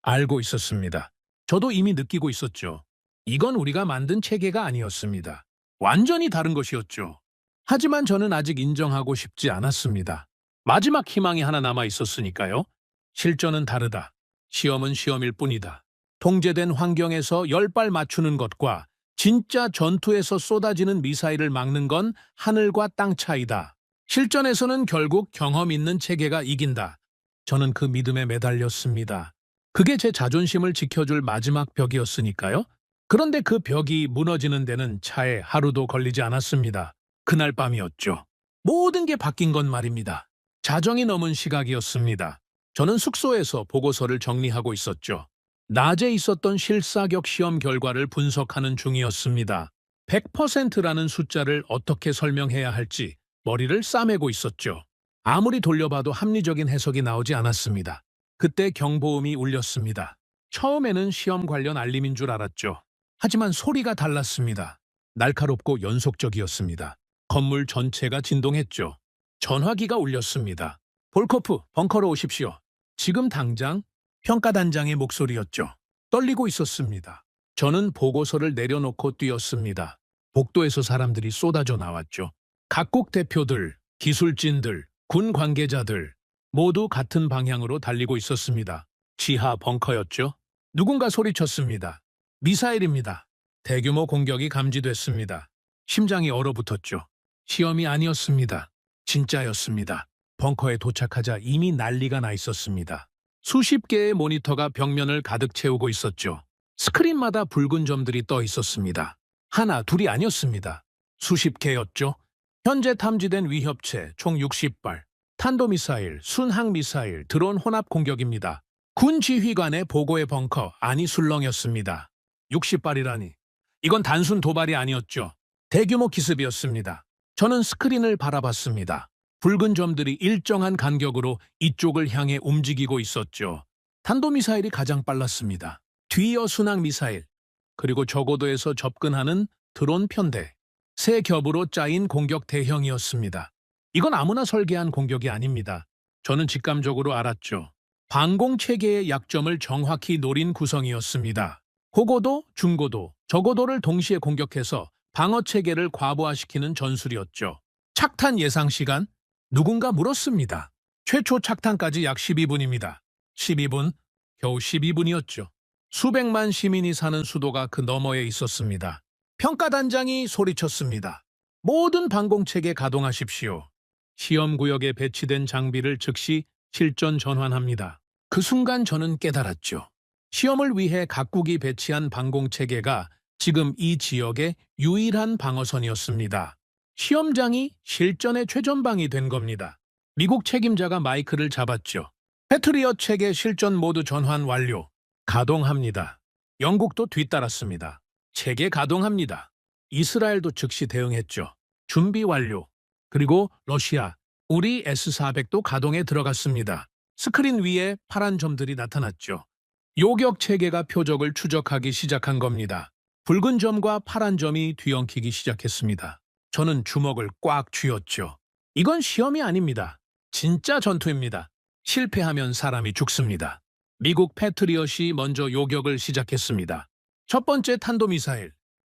S2: 알고 있었습니다. 저도 이미 느끼고 있었죠. 이건 우리가 만든 체계가 아니었습니다. 완전히 다른 것이었죠. 하지만 저는 아직 인정하고 싶지 않았습니다. 마지막 희망이 하나 남아 있었으니까요. 실전은 다르다. 시험은 시험일 뿐이다. 통제된 환경에서 10발 맞추는 것과 진짜 전투에서 쏟아지는 미사일을 막는 건 하늘과 땅 차이다. 실전에서는 결국 경험 있는 체계가 이긴다. 저는 그 믿음에 매달렸습니다. 그게 제 자존심을 지켜줄 마지막 벽이었으니까요. 그런데 그 벽이 무너지는 데는 차에 하루도 걸리지 않았습니다. 그날 밤이었죠. 모든 게 바뀐 건 말입니다. 자정이 넘은 시각이었습니다. 저는 숙소에서 보고서를 정리하고 있었죠. 낮에 있었던 실사격 시험 결과를 분석하는 중이었습니다. 100%라는 숫자를 어떻게 설명해야 할지 머리를 싸매고 있었죠. 아무리 돌려봐도 합리적인 해석이 나오지 않았습니다. 그때 경보음이 울렸습니다. 처음에는 시험 관련 알림인 줄 알았죠. 하지만 소리가 달랐습니다. 날카롭고 연속적이었습니다. 건물 전체가 진동했죠. 전화기가 울렸습니다. 볼코프, 벙커로 오십시오. 지금 당장 평가단장의 목소리였죠. 떨리고 있었습니다. 저는 보고서를 내려놓고 뛰었습니다. 복도에서 사람들이 쏟아져 나왔죠. 각국 대표들, 기술진들, 군 관계자들 모두 같은 방향으로 달리고 있었습니다. 지하 벙커였죠. 누군가 소리쳤습니다. 미사일입니다. 대규모 공격이 감지됐습니다. 심장이 얼어붙었죠. 시험이 아니었습니다. 진짜였습니다. 벙커에 도착하자 이미 난리가 나 있었습니다. 수십 개의 모니터가 벽면을 가득 채우고 있었죠. 스크린마다 붉은 점들이 떠 있었습니다. 하나, 둘이 아니었습니다. 수십 개였죠. 현재 탐지된 위협체 총 60발, 탄도미사일, 순항미사일, 드론 혼합 공격입니다. 군 지휘관의 보고의 벙커, 아니 술렁이었습니다. 60발이라니. 이건 단순 도발이 아니었죠. 대규모 기습이었습니다. 저는 스크린을 바라봤습니다. 붉은 점들이 일정한 간격으로 이쪽을 향해 움직이고 있었죠. 탄도미사일이 가장 빨랐습니다. 뒤이어 순항미사일, 그리고 저고도에서 접근하는 드론 편대. 세 겹으로 짜인 공격 대형이었습니다. 이건 아무나 설계한 공격이 아닙니다. 저는 직감적으로 알았죠. 방공체계의 약점을 정확히 노린 구성이었습니다. 고고도, 중고도, 저고도를 동시에 공격해서 방어체계를 과부하시키는 전술이었죠. 착탄 예상시간? 누군가 물었습니다. 최초 착탄까지 약 12분입니다. 12분? 겨우 12분이었죠. 수백만 시민이 사는 수도가 그 너머에 있었습니다. 평가단장이 소리쳤습니다. 모든 방공체계 가동하십시오. 시험구역에 배치된 장비를 즉시 실전 전환합니다. 그 순간 저는 깨달았죠. 시험을 위해 각국이 배치한 방공체계가 지금 이 지역의 유일한 방어선이었습니다. 시험장이 실전의 최전방이 된 겁니다. 미국 책임자가 마이크를 잡았죠. 패트리엇 체계 실전 모드 전환 완료. 가동합니다. 영국도 뒤따랐습니다. 체계 가동합니다. 이스라엘도 즉시 대응했죠. 준비 완료. 그리고 러시아, 우리 S-400도 가동에 들어갔습니다. 스크린 위에 파란 점들이 나타났죠. 요격 체계가 표적을 추적하기 시작한 겁니다. 붉은 점과 파란 점이 뒤엉키기 시작했습니다. 저는 주먹을 꽉 쥐었죠. 이건 시험이 아닙니다. 진짜 전투입니다. 실패하면 사람이 죽습니다. 미국 패트리엇이 먼저 요격을 시작했습니다. 첫 번째 탄도미사일.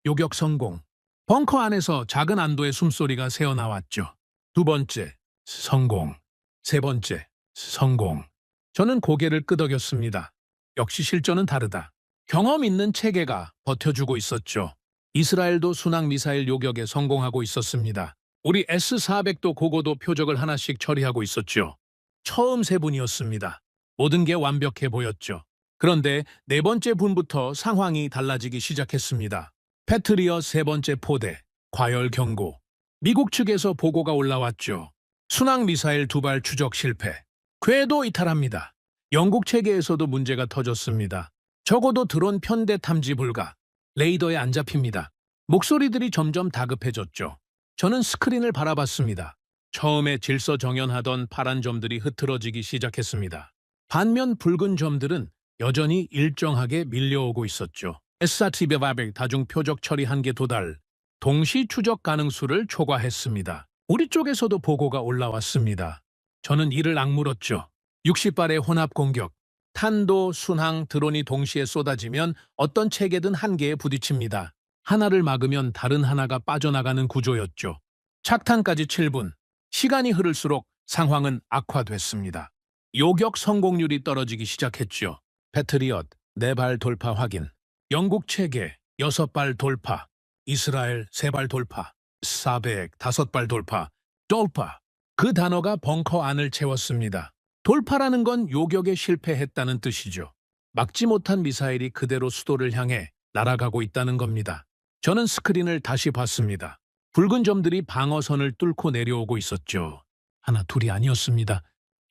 S2: 요격 성공. 벙커 안에서 작은 안도의 숨소리가 새어나왔죠. 두 번째, 성공. 세 번째, 성공. 저는 고개를 끄덕였습니다. 역시 실전은 다르다. 경험 있는 체계가 버텨주고 있었죠. 이스라엘도 순항 미사일 요격에 성공하고 있었습니다. 우리 S-400도 고고도 표적을 하나씩 처리하고 있었죠. 처음 세 분이었습니다. 모든 게 완벽해 보였죠. 그런데 네 번째 분부터 상황이 달라지기 시작했습니다. 패트리엇 세 번째 포대, 과열 경고. 미국 측에서 보고가 올라왔죠. 순항 미사일 두 발 추적 실패. 궤도 이탈합니다. 영국 체계에서도 문제가 터졌습니다. 적어도 드론 편대 탐지 불가. 레이더에 안 잡힙니다. 목소리들이 점점 다급해졌죠. 저는 스크린을 바라봤습니다. 처음에 질서정연하던 파란 점들이 흐트러지기 시작했습니다. 반면 붉은 점들은 여전히 일정하게 밀려오고 있었죠. S-400 다중 표적 처리 한계 도달, 동시 추적 가능수를 초과했습니다. 우리 쪽에서도 보고가 올라왔습니다. 저는 이를 악물었죠. 60발의 혼합 공격, 탄도, 순항, 드론이 동시에 쏟아지면 어떤 체계든 한계에 부딪힙니다. 하나를 막으면 다른 하나가 빠져나가는 구조였죠. 착탄까지 7분. 시간이 흐를수록 상황은 악화됐습니다. 요격 성공률이 떨어지기 시작했죠. 패트리엇 4발 돌파 확인. 영국 체계 6발 돌파. 이스라엘 3발 돌파. 400 5발 돌파. 돌파. 그 단어가 벙커 안을 채웠습니다. 돌파라는 건 요격에 실패했다는 뜻이죠. 막지 못한 미사일이 그대로 수도를 향해 날아가고 있다는 겁니다. 저는 스크린을 다시 봤습니다. 붉은 점들이 방어선을 뚫고 내려오고 있었죠. 하나, 둘이 아니었습니다.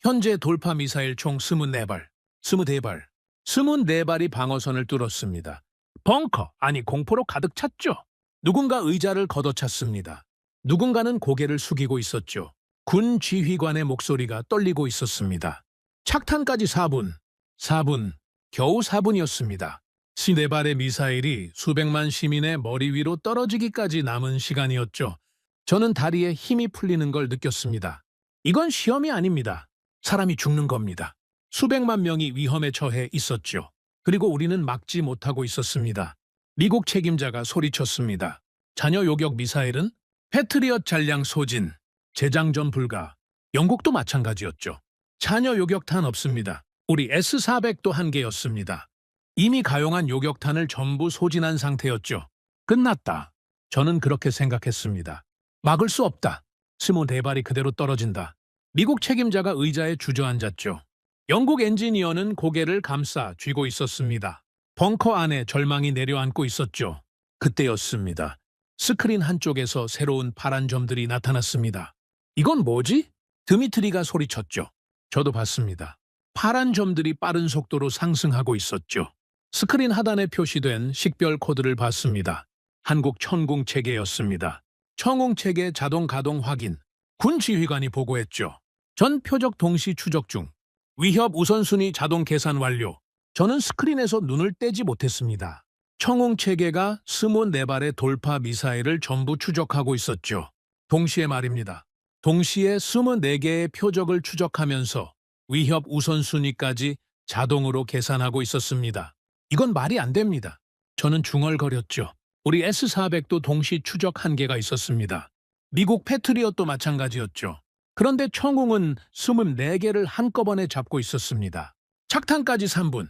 S2: 현재 돌파 미사일 총 24발, 24발, 24발이 방어선을 뚫었습니다. 벙커, 아니 공포로 가득 찼죠. 누군가 의자를 걷어찼습니다. 누군가는 고개를 숙이고 있었죠. 군 지휘관의 목소리가 떨리고 있었습니다. 착탄까지 4분, 겨우 4분이었습니다. 4발의 미사일이 수백만 시민의 머리 위로 떨어지기까지 남은 시간이었죠. 저는 다리에 힘이 풀리는 걸 느꼈습니다. 이건 시험이 아닙니다. 사람이 죽는 겁니다. 수백만 명이 위험에 처해 있었죠. 그리고 우리는 막지 못하고 있었습니다. 미국 책임자가 소리쳤습니다. 자녀 요격 미사일은 패트리엇 잔량 소진, 재장전 불가. 영국도 마찬가지였죠. 자녀 요격탄 없습니다. 우리 S-400도 한계였습니다. 이미 가용한 요격탄을 전부 소진한 상태였죠. 끝났다. 저는 그렇게 생각했습니다. 막을 수 없다. 24발이 그대로 떨어진다. 미국 책임자가 의자에 주저앉았죠. 영국 엔지니어는 고개를 감싸 쥐고 있었습니다. 벙커 안에 절망이 내려앉고 있었죠. 그때였습니다. 스크린 한쪽에서 새로운 파란 점들이 나타났습니다. 이건 뭐지? 드미트리가 소리쳤죠. 저도 봤습니다. 파란 점들이 빠른 속도로 상승하고 있었죠. 스크린 하단에 표시된 식별 코드를 봤습니다. 한국 천공 체계였습니다. 천공 체계 자동 가동 확인. 군 지휘관이 보고했죠. 전 표적 동시 추적 중. 위협 우선순위 자동 계산 완료. 저는 스크린에서 눈을 떼지 못했습니다. 천공 체계가 24발의 돌파 미사일을 전부 추적하고 있었죠. 동시에 말입니다. 동시에 24개의 표적을 추적하면서 위협 우선순위까지 자동으로 계산하고 있었습니다. 이건 말이 안 됩니다. 저는 중얼거렸죠. 우리 S-400도 동시 추적 한계가 있었습니다. 미국 패트리엇도 마찬가지였죠. 그런데 천공은 24개를 한꺼번에 잡고 있었습니다. 착탄까지 3분.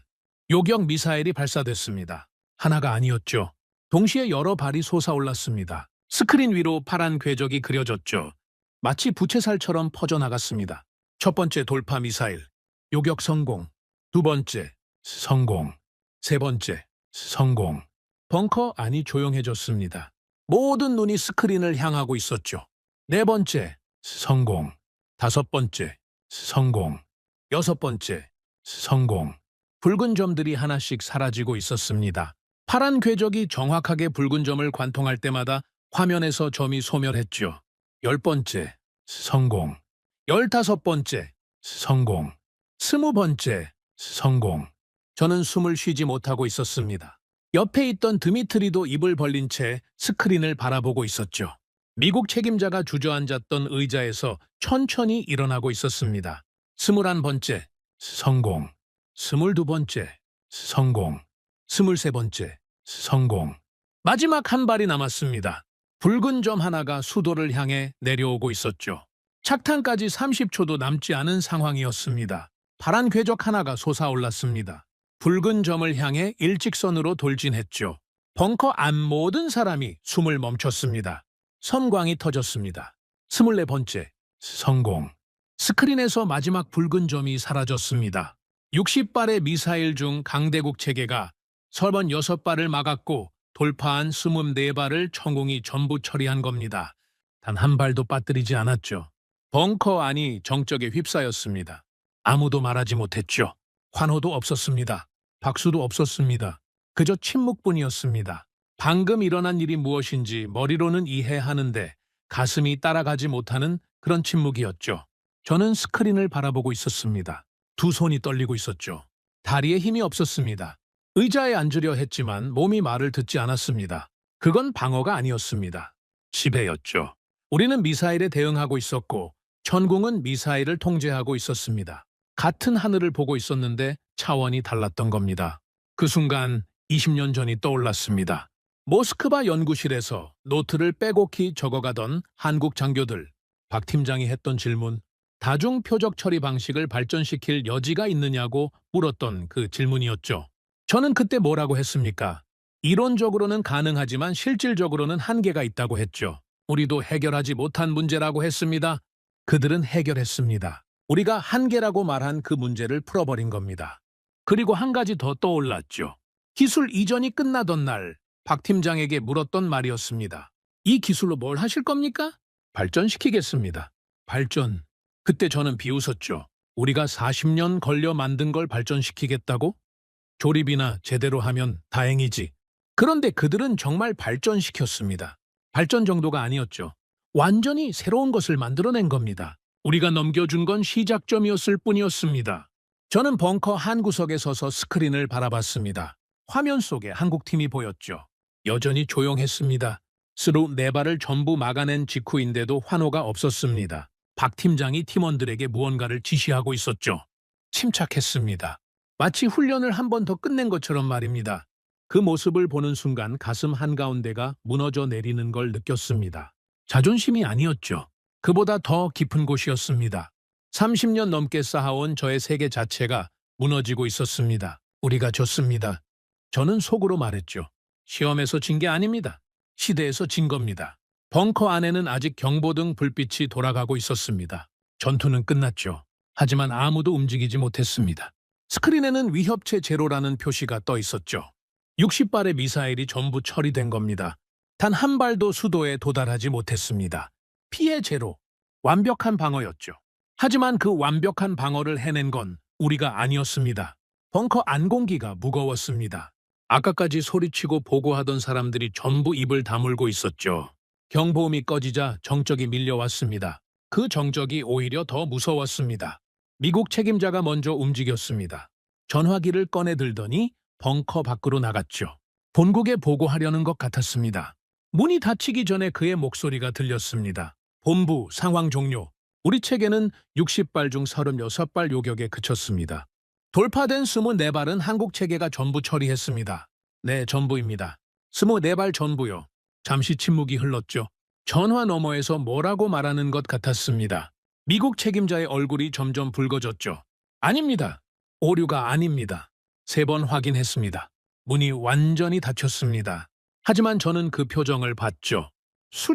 S2: 요격 미사일이 발사됐습니다. 하나가 아니었죠. 동시에 여러 발이 솟아올랐습니다. 스크린 위로 파란 궤적이 그려졌죠. 마치 부채살처럼 퍼져나갔습니다. 첫 번째 돌파 미사일, 요격 성공. 두 번째, 성공. 세 번째, 성공. 벙커 안이 조용해졌습니다. 모든 눈이 스크린을 향하고 있었죠. 네 번째, 성공. 다섯 번째, 성공. 여섯 번째, 성공. 붉은 점들이 하나씩 사라지고 있었습니다. 파란 궤적이 정확하게 붉은 점을 관통할 때마다 화면에서 점이 소멸했죠. 10번째, 성공. 15번째, 성공. 20번째, 성공. 저는 숨을 쉬지 못하고 있었습니다. 옆에 있던 드미트리도 입을 벌린 채 스크린을 바라보고 있었죠. 미국 책임자가 주저앉았던 의자에서 천천히 일어나고 있었습니다. 21번째, 성공. 22번째, 성공. 23번째, 성공. 마지막 한 발이 남았습니다. 붉은 점 하나가 수도를 향해 내려오고 있었죠. 착탄까지 30초도 남지 않은 상황이었습니다. 파란 궤적 하나가 솟아올랐습니다. 붉은 점을 향해 일직선으로 돌진했죠. 벙커 안 모든 사람이 숨을 멈췄습니다. 섬광이 터졌습니다. 24번째, 성공. 스크린에서 마지막 붉은 점이 사라졌습니다. 60발의 미사일 중 강대국 체계가 36발을 막았고 돌파한 24발을 천공이 전부 처리한 겁니다. 단 한 발도 빠뜨리지 않았죠. 벙커 안이 정적에 휩싸였습니다. 아무도 말하지 못했죠. 환호도 없었습니다. 박수도 없었습니다. 그저 침묵뿐이었습니다. 방금 일어난 일이 무엇인지 머리로는 이해하는데 가슴이 따라가지 못하는 그런 침묵이었죠. 저는 스크린을 바라보고 있었습니다. 두 손이 떨리고 있었죠. 다리에 힘이 없었습니다. 의자에 앉으려 했지만 몸이 말을 듣지 않았습니다. 그건 방어가 아니었습니다. 지배였죠. 우리는 미사일에 대응하고 있었고 천궁은 미사일을 통제하고 있었습니다. 같은 하늘을 보고 있었는데 차원이 달랐던 겁니다. 그 순간 20년 전이 떠올랐습니다. 모스크바 연구실에서 노트를 빼곡히 적어가던 한국 장교들. 박 팀장이 했던 질문, 다중 표적 처리 방식을 발전시킬 여지가 있느냐고 물었던 그 질문이었죠. 저는 그때 뭐라고 했습니까? 이론적으로는 가능하지만 실질적으로는 한계가 있다고 했죠. 우리도 해결하지 못한 문제라고 했습니다. 그들은 해결했습니다. 우리가 한계라고 말한 그 문제를 풀어버린 겁니다. 그리고 한 가지 더 떠올랐죠. 기술 이전이 끝나던 날 박 팀장에게 물었던 말이었습니다. 이 기술로 뭘 하실 겁니까? 발전시키겠습니다. 발전. 그때 저는 비웃었죠. 우리가 40년 걸려 만든 걸 발전시키겠다고? 조립이나 제대로 하면 다행이지. 그런데 그들은 정말 발전시켰습니다. 발전 정도가 아니었죠. 완전히 새로운 것을 만들어낸 겁니다. 우리가 넘겨준 건 시작점이었을 뿐이었습니다. 저는 벙커 한 구석에 서서 스크린을 바라봤습니다. 화면 속에 한국팀이 보였죠. 여전히 조용했습니다. 스루 4발을 전부 막아낸 직후인데도 환호가 없었습니다. 박 팀장이 팀원들에게 무언가를 지시하고 있었죠. 침착했습니다. 마치 훈련을 한 번 더 끝낸 것처럼 말입니다. 그 모습을 보는 순간 가슴 한가운데가 무너져 내리는 걸 느꼈습니다. 자존심이 아니었죠. 그보다 더 깊은 곳이었습니다. 30년 넘게 쌓아온 저의 세계 자체가 무너지고 있었습니다. 우리가 졌습니다. 저는 속으로 말했죠. 시험에서 진 게 아닙니다. 시대에서 진 겁니다. 벙커 안에는 아직 경보등 불빛이 돌아가고 있었습니다. 전투는 끝났죠. 하지만 아무도 움직이지 못했습니다. 스크린에는 위협체 제로라는 표시가 떠 있었죠. 60발의 미사일이 전부 처리된 겁니다. 단 한 발도 수도에 도달하지 못했습니다. 피해 제로, 완벽한 방어였죠. 하지만 그 완벽한 방어를 해낸 건 우리가 아니었습니다. 벙커 안 공기가 무거웠습니다. 아까까지 소리치고 보고하던 사람들이 전부 입을 다물고 있었죠. 경보음이 꺼지자 정적이 밀려왔습니다. 그 정적이 오히려 더 무서웠습니다. 미국 책임자가 먼저 움직였습니다. 전화기를 꺼내들더니 벙커 밖으로 나갔죠. 본국에 보고하려는 것 같았습니다. 문이 닫히기 전에 그의 목소리가 들렸습니다. 본부 상황 종료. 우리 체계는 60발 중 36발 요격에 그쳤습니다. 돌파된 24발은 한국 체계가 전부 처리했습니다. 네, 전부입니다. 24발 전부요. 잠시 침묵이 흘렀죠. 전화 너머에서 뭐라고 말하는 것 같았습니다. 미국 책임자의 얼굴이 점점 붉어졌죠. 아닙니다. 오류가 아닙니다. 3번 확인했습니다. 문이 완전히 닫혔습니다. 하지만 저는 그 표정을 봤죠.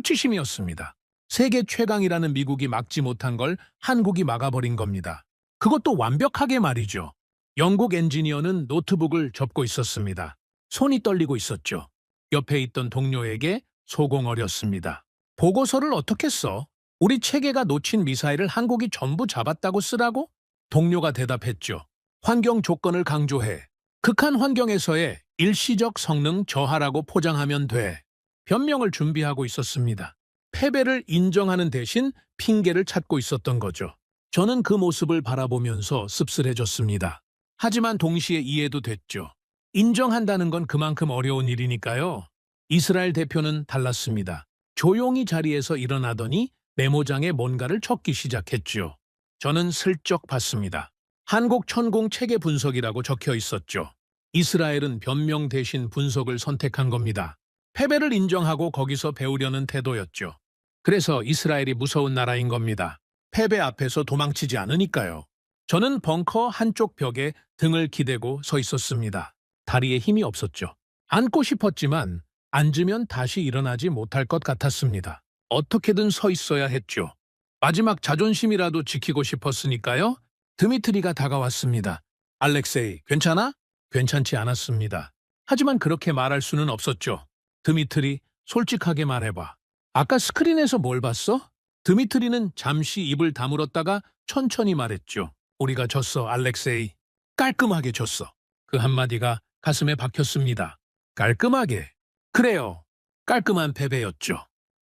S2: 수치심이었습니다. 세계 최강이라는 미국이 막지 못한 걸 한국이 막아버린 겁니다. 그것도 완벽하게 말이죠. 영국 엔지니어는 노트북을 접고 있었습니다. 손이 떨리고 있었죠. 옆에 있던 동료에게 소공어렸습니다. 보고서를 어떻게 써? 우리 체계가 놓친 미사일을 한국이 전부 잡았다고 쓰라고? 동료가 대답했죠. 환경 조건을 강조해. 극한 환경에서의 일시적 성능 저하라고 포장하면 돼. 변명을 준비하고 있었습니다. 패배를 인정하는 대신 핑계를 찾고 있었던 거죠. 저는 그 모습을 바라보면서 씁쓸해졌습니다. 하지만 동시에 이해도 됐죠. 인정한다는 건 그만큼 어려운 일이니까요. 이스라엘 대표는 달랐습니다. 조용히 자리에서 일어나더니 메모장에 뭔가를 적기 시작했죠. 저는 슬쩍 봤습니다. 한국 천공 체계 분석이라고 적혀 있었죠. 이스라엘은 변명 대신 분석을 선택한 겁니다. 패배를 인정하고 거기서 배우려는 태도였죠. 그래서 이스라엘이 무서운 나라인 겁니다. 패배 앞에서 도망치지 않으니까요. 저는 벙커 한쪽 벽에 등을 기대고 서 있었습니다. 다리에 힘이 없었죠. 앉고 싶었지만 앉으면 다시 일어나지 못할 것 같았습니다. 어떻게든 서 있어야 했죠. 마지막 자존심이라도 지키고 싶었으니까요. 드미트리가 다가왔습니다. 알렉세이, 괜찮아? 괜찮지 않았습니다. 하지만 그렇게 말할 수는 없었죠. 드미트리, 솔직하게 말해봐. 아까 스크린에서 뭘 봤어? 드미트리는 잠시 입을 다물었다가 천천히 말했죠. 우리가 졌어, 알렉세이. 깔끔하게 졌어. 그 한마디가 가슴에 박혔습니다. 깔끔하게. 그래요. 깔끔한 패배였죠.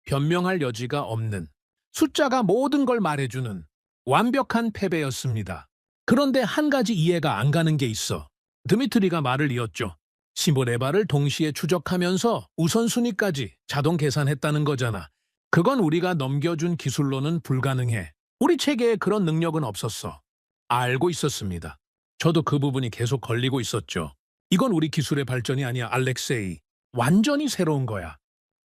S2: 변명할 여지가 없는, 숫자가 모든 걸 말해주는 완벽한 패배였습니다. 그런데 한 가지 이해가 안 가는 게 있어. 드미트리가 말을 이었죠. 15레바를 동시에 추적하면서 우선순위까지 자동 계산했다는 거잖아. 그건 우리가 넘겨준 기술로는 불가능해. 우리 체계에 그런 능력은 없었어. 알고 있었습니다. 저도 그 부분이 계속 걸리고 있었죠. 이건 우리 기술의 발전이 아니야, 알렉세이. 완전히 새로운 거야.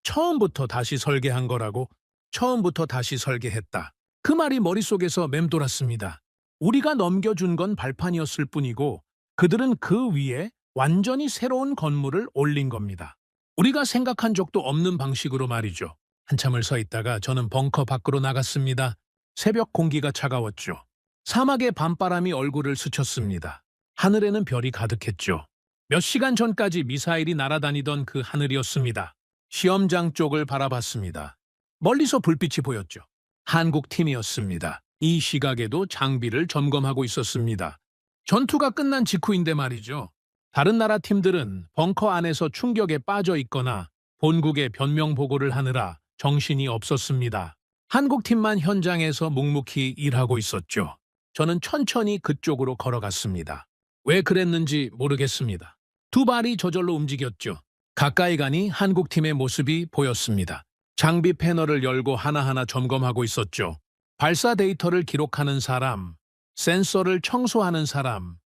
S2: 처음부터 다시 설계한 거라고. 처음부터 다시 설계했다. 그 말이 머릿속에서 맴돌았습니다. 우리가 넘겨준 건 발판이었을 뿐이고 그들은 그 위에 완전히 새로운 건물을 올린 겁니다. 우리가 생각한 적도 없는 방식으로 말이죠. 한참을 서 있다가 저는 벙커 밖으로 나갔습니다. 새벽 공기가 차가웠죠. 사막의 밤바람이 얼굴을 스쳤습니다. 하늘에는 별이 가득했죠. 몇 시간 전까지 미사일이 날아다니던 그 하늘이었습니다. 시험장 쪽을 바라봤습니다. 멀리서 불빛이 보였죠. 한국 팀이었습니다. 이 시각에도 장비를 점검하고 있었습니다. 전투가 끝난 직후인데 말이죠. 다른 나라 팀들은 벙커 안에서 충격에 빠져 있거나 본국에 변명 보고를 하느라 정신이 없었습니다. 한국 팀만 현장에서 묵묵히 일하고 있었죠. 저는 천천히 그쪽으로 걸어갔습니다. 왜 그랬는지 모르겠습니다. 두 발이 저절로 움직였죠. 가까이 가니 한국 팀의 모습이 보였습니다. 장비 패널을 열고 하나하나 점검하고 있었죠. 발사 데이터를 기록하는 사람, 센서를 청소하는 사람,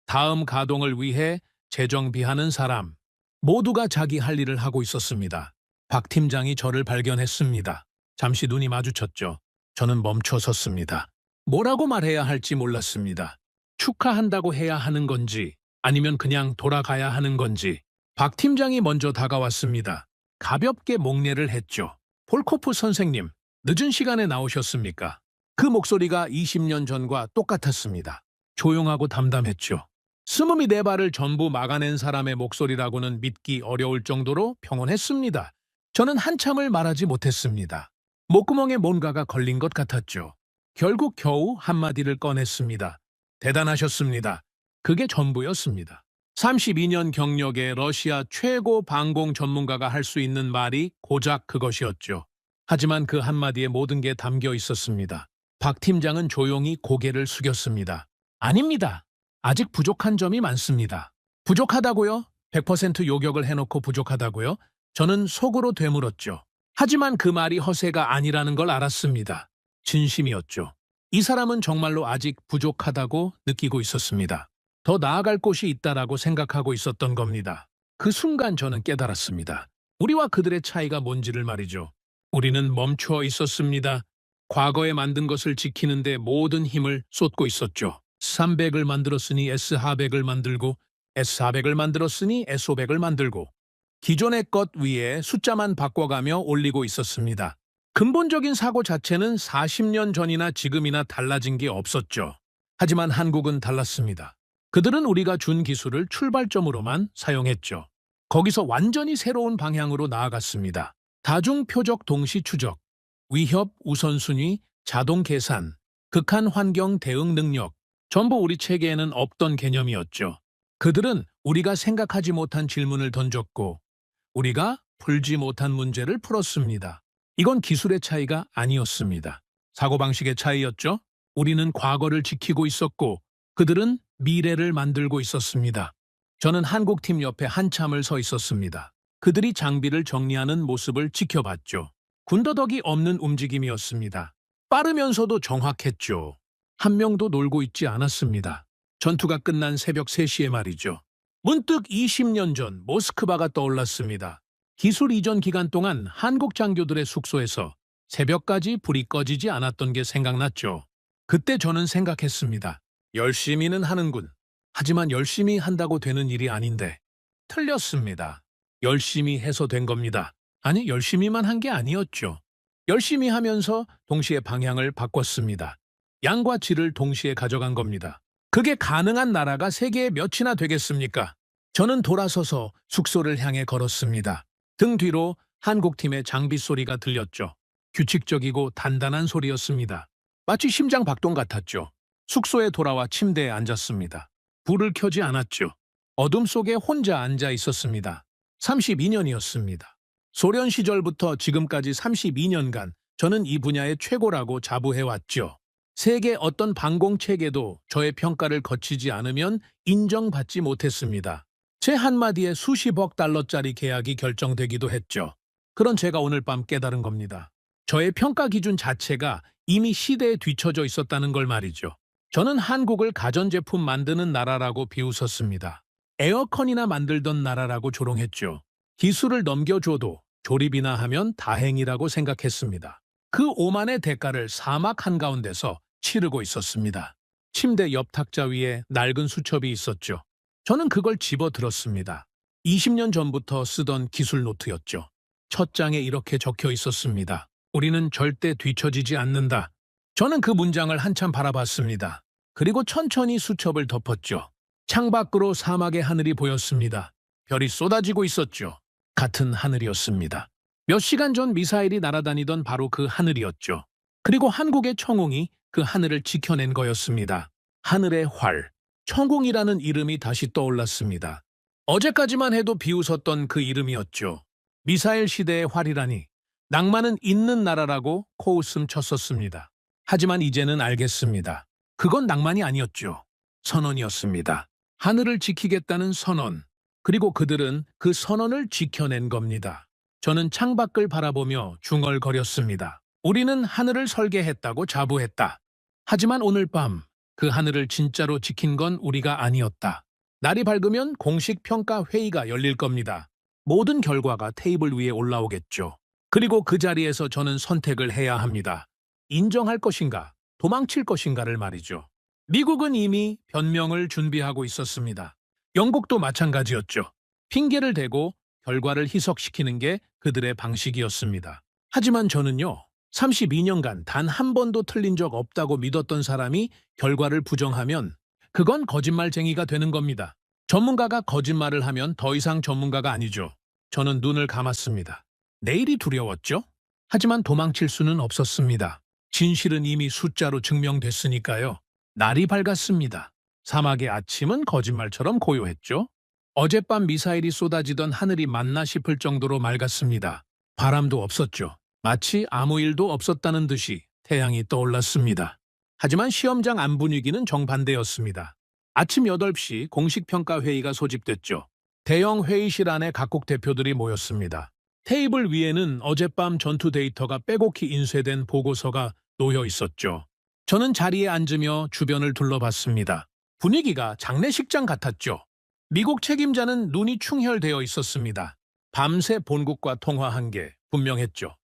S2: 다음 가동을 위해 재정비하는 사람, 모두가 자기 할 일을 하고 있었습니다. 박 팀장이 저를 발견했습니다. 잠시 눈이 마주쳤죠. 저는 멈춰 섰습니다. 뭐라고 말해야 할지 몰랐습니다. 축하한다고 해야 하는 건지 아니면 그냥 돌아가야 하는 건지. 박 팀장이 먼저 다가왔습니다. 가볍게 목례를 했죠. 폴코프 선생님, 늦은 시간에 나오셨습니까? 그 목소리가 20년 전과 똑같았습니다. 조용하고 담담했죠. 24발을 전부 막아낸 사람의 목소리라고는 믿기 어려울 정도로 평온했습니다. 저는 한참을 말하지 못했습니다. 목구멍에 뭔가가 걸린 것 같았죠. 결국 겨우 한마디를 꺼냈습니다. 대단하셨습니다. 그게 전부였습니다. 32년 경력의 러시아 최고 방공 전문가가 할 수 있는 말이 고작 그것이었죠. 하지만 그 한마디에 모든 게 담겨 있었습니다. 박 팀장은 조용히 고개를 숙였습니다. 아닙니다. 아직 부족한 점이 많습니다. 부족하다고요? 100% 요격을 해놓고 부족하다고요? 저는 속으로 되물었죠. 하지만 그 말이 허세가 아니라는 걸 알았습니다. 진심이었죠. 이 사람은 정말로 아직 부족하다고 느끼고 있었습니다. 더 나아갈 곳이 있다라고 생각하고 있었던 겁니다. 그 순간 저는 깨달았습니다. 우리와 그들의 차이가 뭔지를 말이죠. 우리는 멈춰 있었습니다. 과거에 만든 것을 지키는데 모든 힘을 쏟고 있었죠. 300을 만들었으니 S400을 만들고 S400을 만들었으니 S500을 만들고 기존의 것 위에 숫자만 바꿔가며 올리고 있었습니다. 근본적인 사고 자체는 40년 전이나 지금이나 달라진 게 없었죠. 하지만 한국은 달랐습니다. 그들은 우리가 준 기술을 출발점으로만 사용했죠. 거기서 완전히 새로운 방향으로 나아갔습니다. 다중 표적 동시 추적, 위협 우선순위, 자동 계산, 극한 환경 대응 능력, 전부 우리 체계에는 없던 개념이었죠. 그들은 우리가 생각하지 못한 질문을 던졌고 우리가 풀지 못한 문제를 풀었습니다. 이건 기술의 차이가 아니었습니다. 사고방식의 차이였죠. 우리는 과거를 지키고 있었고 그들은 미래를 만들고 있었습니다. 저는 한국팀 옆에 한참을 서 있었습니다. 그들이 장비를 정리하는 모습을 지켜봤죠. 군더더기 없는 움직임이었습니다. 빠르면서도 정확했죠. 한 명도 놀고 있지 않았습니다. 전투가 끝난 새벽 3시에 말이죠. 문득 20년 전 모스크바가 떠올랐습니다. 기술 이전 기간 동안 한국 장교들의 숙소에서 새벽까지 불이 꺼지지 않았던 게 생각났죠. 그때 저는 생각했습니다. 열심히는 하는군. 하지만 열심히 한다고 되는 일이 아닌데. 틀렸습니다. 열심히 해서 된 겁니다. 아니, 열심히만 한 게 아니었죠. 열심히 하면서 동시에 방향을 바꿨습니다. 양과 질을 동시에 가져간 겁니다. 그게 가능한 나라가 세계에 몇이나 되겠습니까? 저는 돌아서서 숙소를 향해 걸었습니다. 등 뒤로 한국팀의 장비 소리가 들렸죠. 규칙적이고 단단한 소리였습니다. 마치 심장 박동 같았죠. 숙소에 돌아와 침대에 앉았습니다. 불을 켜지 않았죠. 어둠 속에 혼자 앉아 있었습니다. 32년이었습니다. 소련 시절부터 지금까지 32년간 저는 이 분야의 최고라고 자부해왔죠. 세계 어떤 방공체계도 저의 평가를 거치지 않으면 인정받지 못했습니다. 제 한마디에 수십억 달러짜리 계약이 결정되기도 했죠. 그런 제가 오늘 밤 깨달은 겁니다. 저의 평가 기준 자체가 이미 시대에 뒤처져 있었다는 걸 말이죠. 저는 한국을 가전제품 만드는 나라라고 비웃었습니다. 에어컨이나 만들던 나라라고 조롱했죠. 기술을 넘겨줘도 조립이나 하면 다행이라고 생각했습니다. 그 오만의 대가를 사막 한가운데서 치르고 있었습니다. 침대 옆 탁자 위에 낡은 수첩이 있었죠. 저는 그걸 집어들었습니다. 20년 전부터 쓰던 기술 노트였죠. 첫 장에 이렇게 적혀 있었습니다. 우리는 절대 뒤처지지 않는다. 저는 그 문장을 한참 바라봤습니다. 그리고 천천히 수첩을 덮었죠. 창밖으로 사막의 하늘이 보였습니다. 별이 쏟아지고 있었죠. 같은 하늘이었습니다. 몇 시간 전 미사일이 날아다니던 바로 그 하늘이었죠. 그리고 한국의 청웅이 그 하늘을 지켜낸 거였습니다. 하늘의 활, 청웅이라는 이름이 다시 떠올랐습니다. 어제까지만 해도 비웃었던 그 이름이었죠. 미사일 시대의 활이라니 낭만은 있는 나라라고 코웃음 쳤었습니다. 하지만 이제는 알겠습니다. 그건 낭만이 아니었죠. 선언이었습니다. 하늘을 지키겠다는 선언. 그리고 그들은 그 선언을 지켜낸 겁니다. 저는 창밖을 바라보며 중얼거렸습니다. 우리는 하늘을 설계했다고 자부했다. 하지만 오늘 밤 그 하늘을 진짜로 지킨 건 우리가 아니었다. 날이 밝으면 공식 평가 회의가 열릴 겁니다. 모든 결과가 테이블 위에 올라오겠죠. 그리고 그 자리에서 저는 선택을 해야 합니다. 인정할 것인가, 도망칠 것인가를 말이죠. 미국은 이미 변명을 준비하고 있었습니다. 영국도 마찬가지였죠. 핑계를 대고 결과를 희석시키는 게 그들의 방식이었습니다. 하지만 저는요, 32년간 단 한 번도 틀린 적 없다고 믿었던 사람이 결과를 부정하면 그건 거짓말쟁이가 되는 겁니다. 전문가가 거짓말을 하면 더 이상 전문가가 아니죠. 저는 눈을 감았습니다. 내일이 두려웠죠? 하지만 도망칠 수는 없었습니다. 진실은 이미 숫자로 증명됐으니까요. 날이 밝았습니다. 사막의 아침은 거짓말처럼 고요했죠. 어젯밤 미사일이 쏟아지던 하늘이 맞나 싶을 정도로 맑았습니다. 바람도 없었죠. 마치 아무 일도 없었다는 듯이 태양이 떠올랐습니다. 하지만 시험장 안 분위기는 정반대였습니다. 아침 8시 공식 평가 회의가 소집됐죠. 대형 회의실 안에 각국 대표들이 모였습니다. 테이블 위에는 어젯밤 전투 데이터가 빼곡히 인쇄된 보고서가 놓여 있었죠. 저는 자리에 앉으며 주변을 둘러봤습니다. 분위기가 장례식장 같았죠. 미국 책임자는 눈이 충혈되어 있었습니다. 밤새 본국과 통화한 게 분명했죠.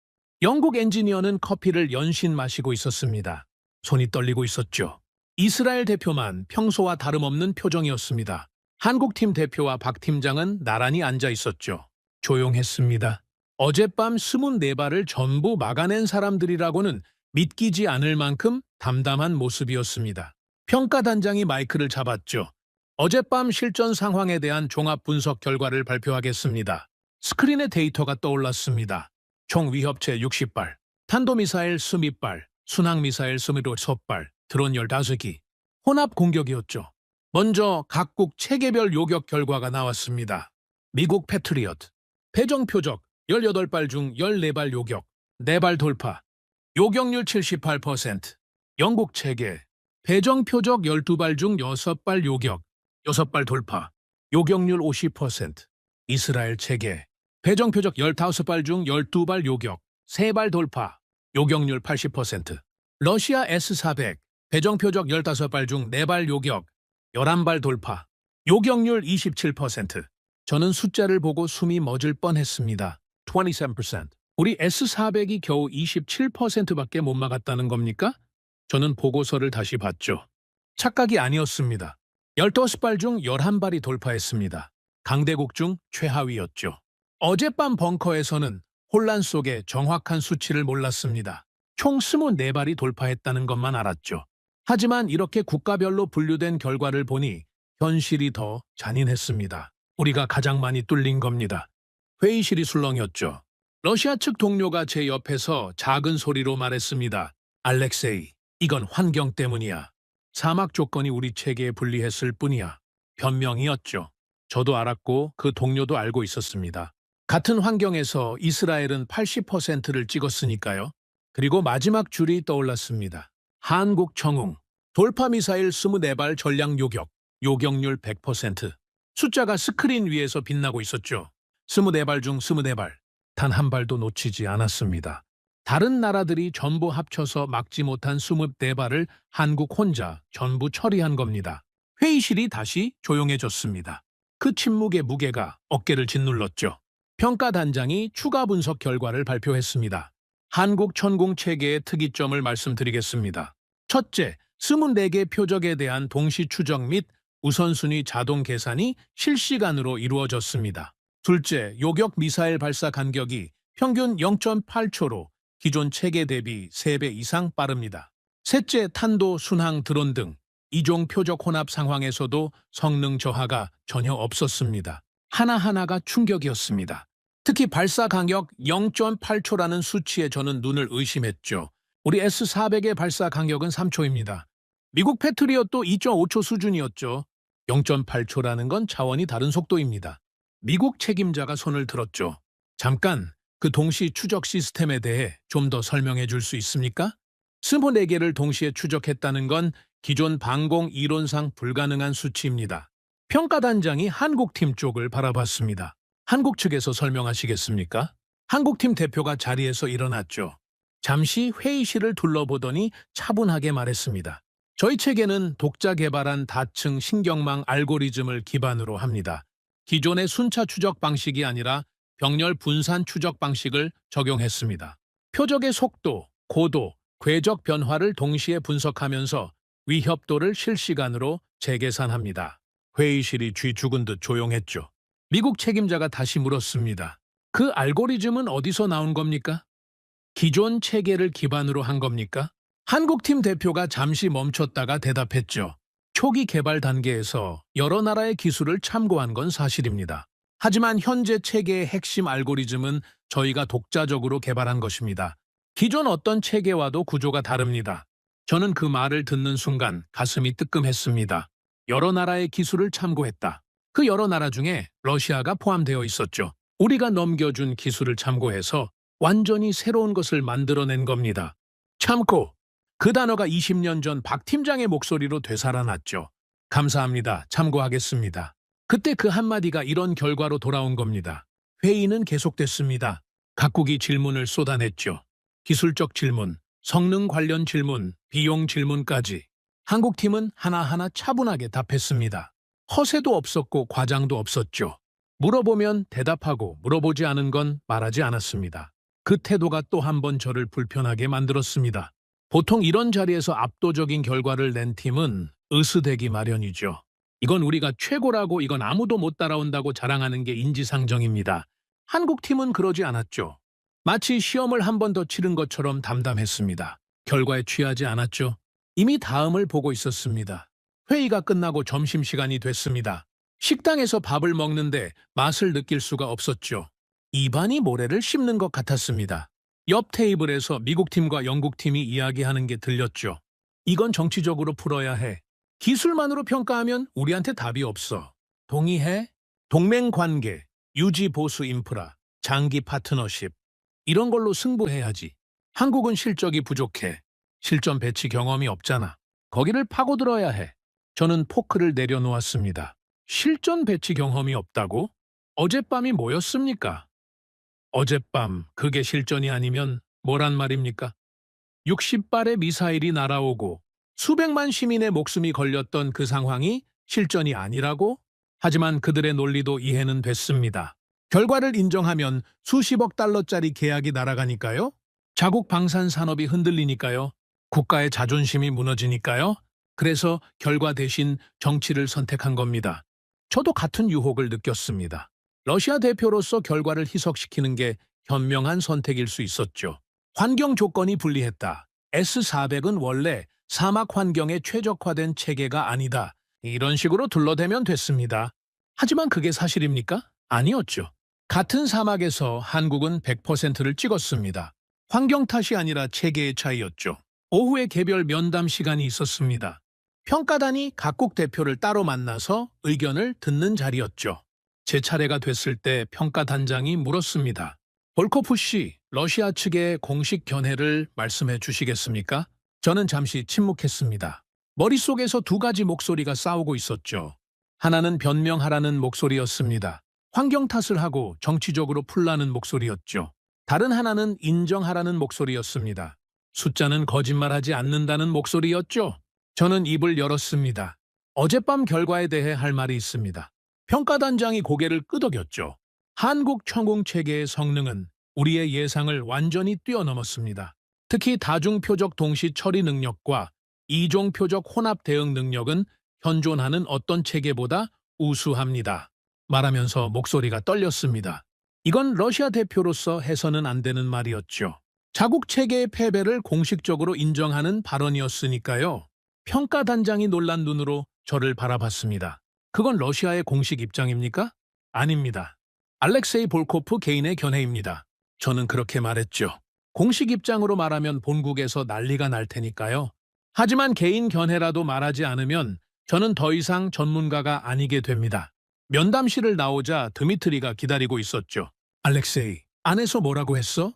S2: 영국 엔지니어는 커피를 연신 마시고 있었습니다. 손이 떨리고 있었죠. 이스라엘 대표만 평소와 다름없는 표정이었습니다. 한국팀 대표와 박 팀장은 나란히 앉아 있었죠. 조용했습니다. 어젯밤 24발을 전부 막아낸 사람들이라고는 믿기지 않을 만큼 담담한 모습이었습니다. 평가단장이 마이크를 잡았죠. 어젯밤 실전 상황에 대한 종합 분석 결과를 발표하겠습니다. 스크린에 데이터가 떠올랐습니다. 총 위협체 60발, 탄도미사일 20발, 순항미사일 26발, 드론 15기. 혼합 공격이었죠. 먼저 각국 체계별 요격 결과가 나왔습니다. 미국 패트리엇, 배정표적 18발 중 14발 요격, 4발 돌파, 요격률 78%. 영국 체계, 배정표적 12발 중 6발 요격, 6발 돌파, 요격률 50%. 이스라엘 체계, 배정표적 15발 중 12발 요격, 3발 돌파, 요격률 80%. 러시아 S-400, 배정표적 15발 중 4발 요격, 11발 돌파, 요격률 27%. 저는 숫자를 보고 숨이 멎을 뻔했습니다. 27%. 우리 S-400이 겨우 27%밖에 못 막았다는 겁니까? 저는 보고서를 다시 봤죠. 착각이 아니었습니다. 15발 중 11발이 돌파했습니다. 강대국 중 최하위였죠. 어젯밤 벙커에서는 혼란 속에 정확한 수치를 몰랐습니다. 총 24발이 돌파했다는 것만 알았죠. 하지만 이렇게 국가별로 분류된 결과를 보니 현실이 더 잔인했습니다. 우리가 가장 많이 뚫린 겁니다. 회의실이 술렁였죠. 러시아 측 동료가 제 옆에서 작은 소리로 말했습니다. 알렉세이, 이건 환경 때문이야. 사막 조건이 우리 체계에 불리했을 뿐이야. 변명이었죠. 저도 알았고 그 동료도 알고 있었습니다. 같은 환경에서 이스라엘은 80%를 찍었으니까요. 그리고 마지막 줄이 떠올랐습니다. 한국 청웅, 돌파미사일 24발 전량 요격, 요격률 100%. 숫자가 스크린 위에서 빛나고 있었죠. 24발 중 24발, 단 한 발도 놓치지 않았습니다. 다른 나라들이 전부 합쳐서 막지 못한 24발을 한국 혼자 전부 처리한 겁니다. 회의실이 다시 조용해졌습니다. 그 침묵의 무게가 어깨를 짓눌렀죠. 평가단장이 추가 분석 결과를 발표했습니다. 한국 천궁 체계의 특이점을 말씀드리겠습니다. 첫째, 24개 표적에 대한 동시 추적 및 우선순위 자동 계산이 실시간으로 이루어졌습니다. 둘째, 요격 미사일 발사 간격이 평균 0.8초로 기존 체계 대비 3배 이상 빠릅니다. 셋째, 탄도, 순항, 드론 등 이종 표적 혼합 상황에서도 성능 저하가 전혀 없었습니다. 하나하나가 충격이었습니다. 특히 발사 간격 0.8초라는 수치에 저는 눈을 의심했죠. 우리 S-400의 발사 간격은 3초입니다. 미국 패트리엇도 2.5초 수준이었죠. 0.8초라는 건 차원이 다른 속도입니다. 미국 책임자가 손을 들었죠. 잠깐 그 동시 추적 시스템에 대해 좀 더 설명해 줄 수 있습니까? 24개를 동시에 추적했다는 건 기존 방공 이론상 불가능한 수치입니다. 평가단장이 한국팀 쪽을 바라봤습니다. 한국 측에서 설명하시겠습니까? 한국팀 대표가 자리에서 일어났죠. 잠시 회의실을 둘러보더니 차분하게 말했습니다. 저희 체계는 독자 개발한 다층 신경망 알고리즘을 기반으로 합니다. 기존의 순차 추적 방식이 아니라 병렬 분산 추적 방식을 적용했습니다. 표적의 속도, 고도, 궤적 변화를 동시에 분석하면서 위협도를 실시간으로 재계산합니다. 회의실이 쥐 죽은 듯 조용했죠. 미국 책임자가 다시 물었습니다. 그 알고리즘은 어디서 나온 겁니까? 기존 체계를 기반으로 한 겁니까? 한국팀 대표가 잠시 멈췄다가 대답했죠. 초기 개발 단계에서 여러 나라의 기술을 참고한 건 사실입니다. 하지만 현재 체계의 핵심 알고리즘은 저희가 독자적으로 개발한 것입니다. 기존 어떤 체계와도 구조가 다릅니다. 저는 그 말을 듣는 순간 가슴이 뜨끔했습니다. 여러 나라의 기술을 참고했다. 그 여러 나라 중에 러시아가 포함되어 있었죠. 우리가 넘겨준 기술을 참고해서 완전히 새로운 것을 만들어낸 겁니다. 참고! 그 단어가 20년 전 박 팀장의 목소리로 되살아났죠. 감사합니다. 참고하겠습니다. 그때 그 한마디가 이런 결과로 돌아온 겁니다. 회의는 계속됐습니다. 각국이 질문을 쏟아냈죠. 기술적 질문, 성능 관련 질문, 비용 질문까지. 한국팀은 하나하나 차분하게 답했습니다. 허세도 없었고 과장도 없었죠. 물어보면 대답하고 물어보지 않은 건 말하지 않았습니다. 그 태도가 또 한 번 저를 불편하게 만들었습니다. 보통 이런 자리에서 압도적인 결과를 낸 팀은 으스대기 마련이죠. 이건 우리가 최고라고 이건 아무도 못 따라온다고 자랑하는 게 인지상정입니다. 한국팀은 그러지 않았죠. 마치 시험을 한 번 더 치른 것처럼 담담했습니다. 결과에 취하지 않았죠. 이미 다음을 보고 있었습니다. 회의가 끝나고 점심시간이 됐습니다. 식당에서 밥을 먹는데 맛을 느낄 수가 없었죠. 입안이 모래를 씹는 것 같았습니다. 옆 테이블에서 미국팀과 영국팀이 이야기하는 게 들렸죠. 이건 정치적으로 풀어야 해. 기술만으로 평가하면 우리한테 답이 없어. 동의해? 동맹관계, 유지 보수 인프라, 장기 파트너십. 이런 걸로 승부해야지. 한국은 실적이 부족해. 실전 배치 경험이 없잖아. 거기를 파고들어야 해. 저는 포크를 내려놓았습니다. 실전 배치 경험이 없다고? 어젯밤이 뭐였습니까? 어젯밤 그게 실전이 아니면 뭐란 말입니까? 60발의 미사일이 날아오고 수백만 시민의 목숨이 걸렸던 그 상황이 실전이 아니라고? 하지만 그들의 논리도 이해는 됐습니다. 결과를 인정하면 수십억 달러짜리 계약이 날아가니까요. 자국 방산 산업이 흔들리니까요. 국가의 자존심이 무너지니까요. 그래서 결과 대신 정치를 선택한 겁니다. 저도 같은 유혹을 느꼈습니다. 러시아 대표로서 결과를 희석시키는 게 현명한 선택일 수 있었죠. 환경 조건이 불리했다. S-400은 원래 사막 환경에 최적화된 체계가 아니다. 이런 식으로 둘러대면 됐습니다. 하지만 그게 사실입니까? 아니었죠. 같은 사막에서 한국은 100%를 찍었습니다. 환경 탓이 아니라 체계의 차이였죠. 오후에 개별 면담 시간이 있었습니다. 평가단이 각국 대표를 따로 만나서 의견을 듣는 자리였죠. 제 차례가 됐을 때 평가단장이 물었습니다. 볼코프 씨, 러시아 측의 공식 견해를 말씀해 주시겠습니까? 저는 잠시 침묵했습니다. 머릿속에서 두 가지 목소리가 싸우고 있었죠. 하나는 변명하라는 목소리였습니다. 환경 탓을 하고 정치적으로 풀라는 목소리였죠. 다른 하나는 인정하라는 목소리였습니다. 숫자는 거짓말하지 않는다는 목소리였죠. 저는 입을 열었습니다. 어젯밤 결과에 대해 할 말이 있습니다. 평가단장이 고개를 끄덕였죠. 한국 천공 체계의 성능은 우리의 예상을 완전히 뛰어넘었습니다. 특히 다중표적 동시 처리 능력과 이종표적 혼합 대응 능력은 현존하는 어떤 체계보다 우수합니다. 말하면서 목소리가 떨렸습니다. 이건 러시아 대표로서 해서는 안 되는 말이었죠. 자국 체계의 패배를 공식적으로 인정하는 발언이었으니까요. 평가단장이 놀란 눈으로 저를 바라봤습니다. 그건 러시아의 공식 입장입니까? 아닙니다. 알렉세이 볼코프 개인의 견해입니다. 저는 그렇게 말했죠. 공식 입장으로 말하면 본국에서 난리가 날 테니까요. 하지만 개인 견해라도 말하지 않으면 저는 더 이상 전문가가 아니게 됩니다. 면담실을 나오자 드미트리가 기다리고 있었죠. 알렉세이, 안에서 뭐라고 했어?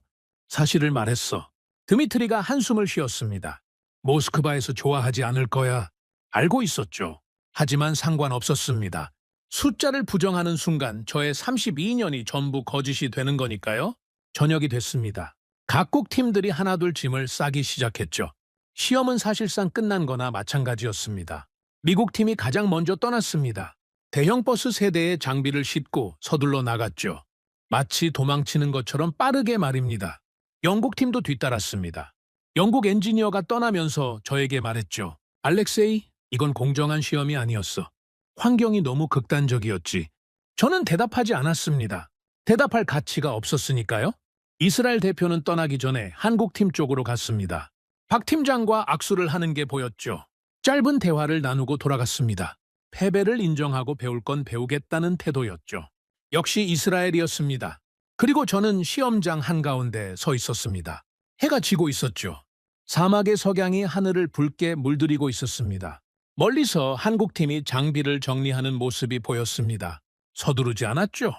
S2: 사실을 말했어. 드미트리가 한숨을 쉬었습니다. 모스크바에서 좋아하지 않을 거야. 알고 있었죠. 하지만 상관없었습니다. 숫자를 부정하는 순간 저의 32년이 전부 거짓이 되는 거니까요. 저녁이 됐습니다. 각국 팀들이 하나둘 짐을 싸기 시작했죠. 시험은 사실상 끝난 거나 마찬가지였습니다. 미국 팀이 가장 먼저 떠났습니다. 대형 버스 세대에 장비를 싣고 서둘러 나갔죠. 마치 도망치는 것처럼 빠르게 말입니다. 영국 팀도 뒤따랐습니다. 영국 엔지니어가 떠나면서 저에게 말했죠. 알렉세이, 이건 공정한 시험이 아니었어. 환경이 너무 극단적이었지. 저는 대답하지 않았습니다. 대답할 가치가 없었으니까요. 이스라엘 대표는 떠나기 전에 한국 팀 쪽으로 갔습니다. 박 팀장과 악수를 하는 게 보였죠. 짧은 대화를 나누고 돌아갔습니다. 패배를 인정하고 배울 건 배우겠다는 태도였죠. 역시 이스라엘이었습니다. 그리고 저는 시험장 한가운데 서 있었습니다. 해가 지고 있었죠. 사막의 석양이 하늘을 붉게 물들이고 있었습니다. 멀리서 한국팀이 장비를 정리하는 모습이 보였습니다. 서두르지 않았죠.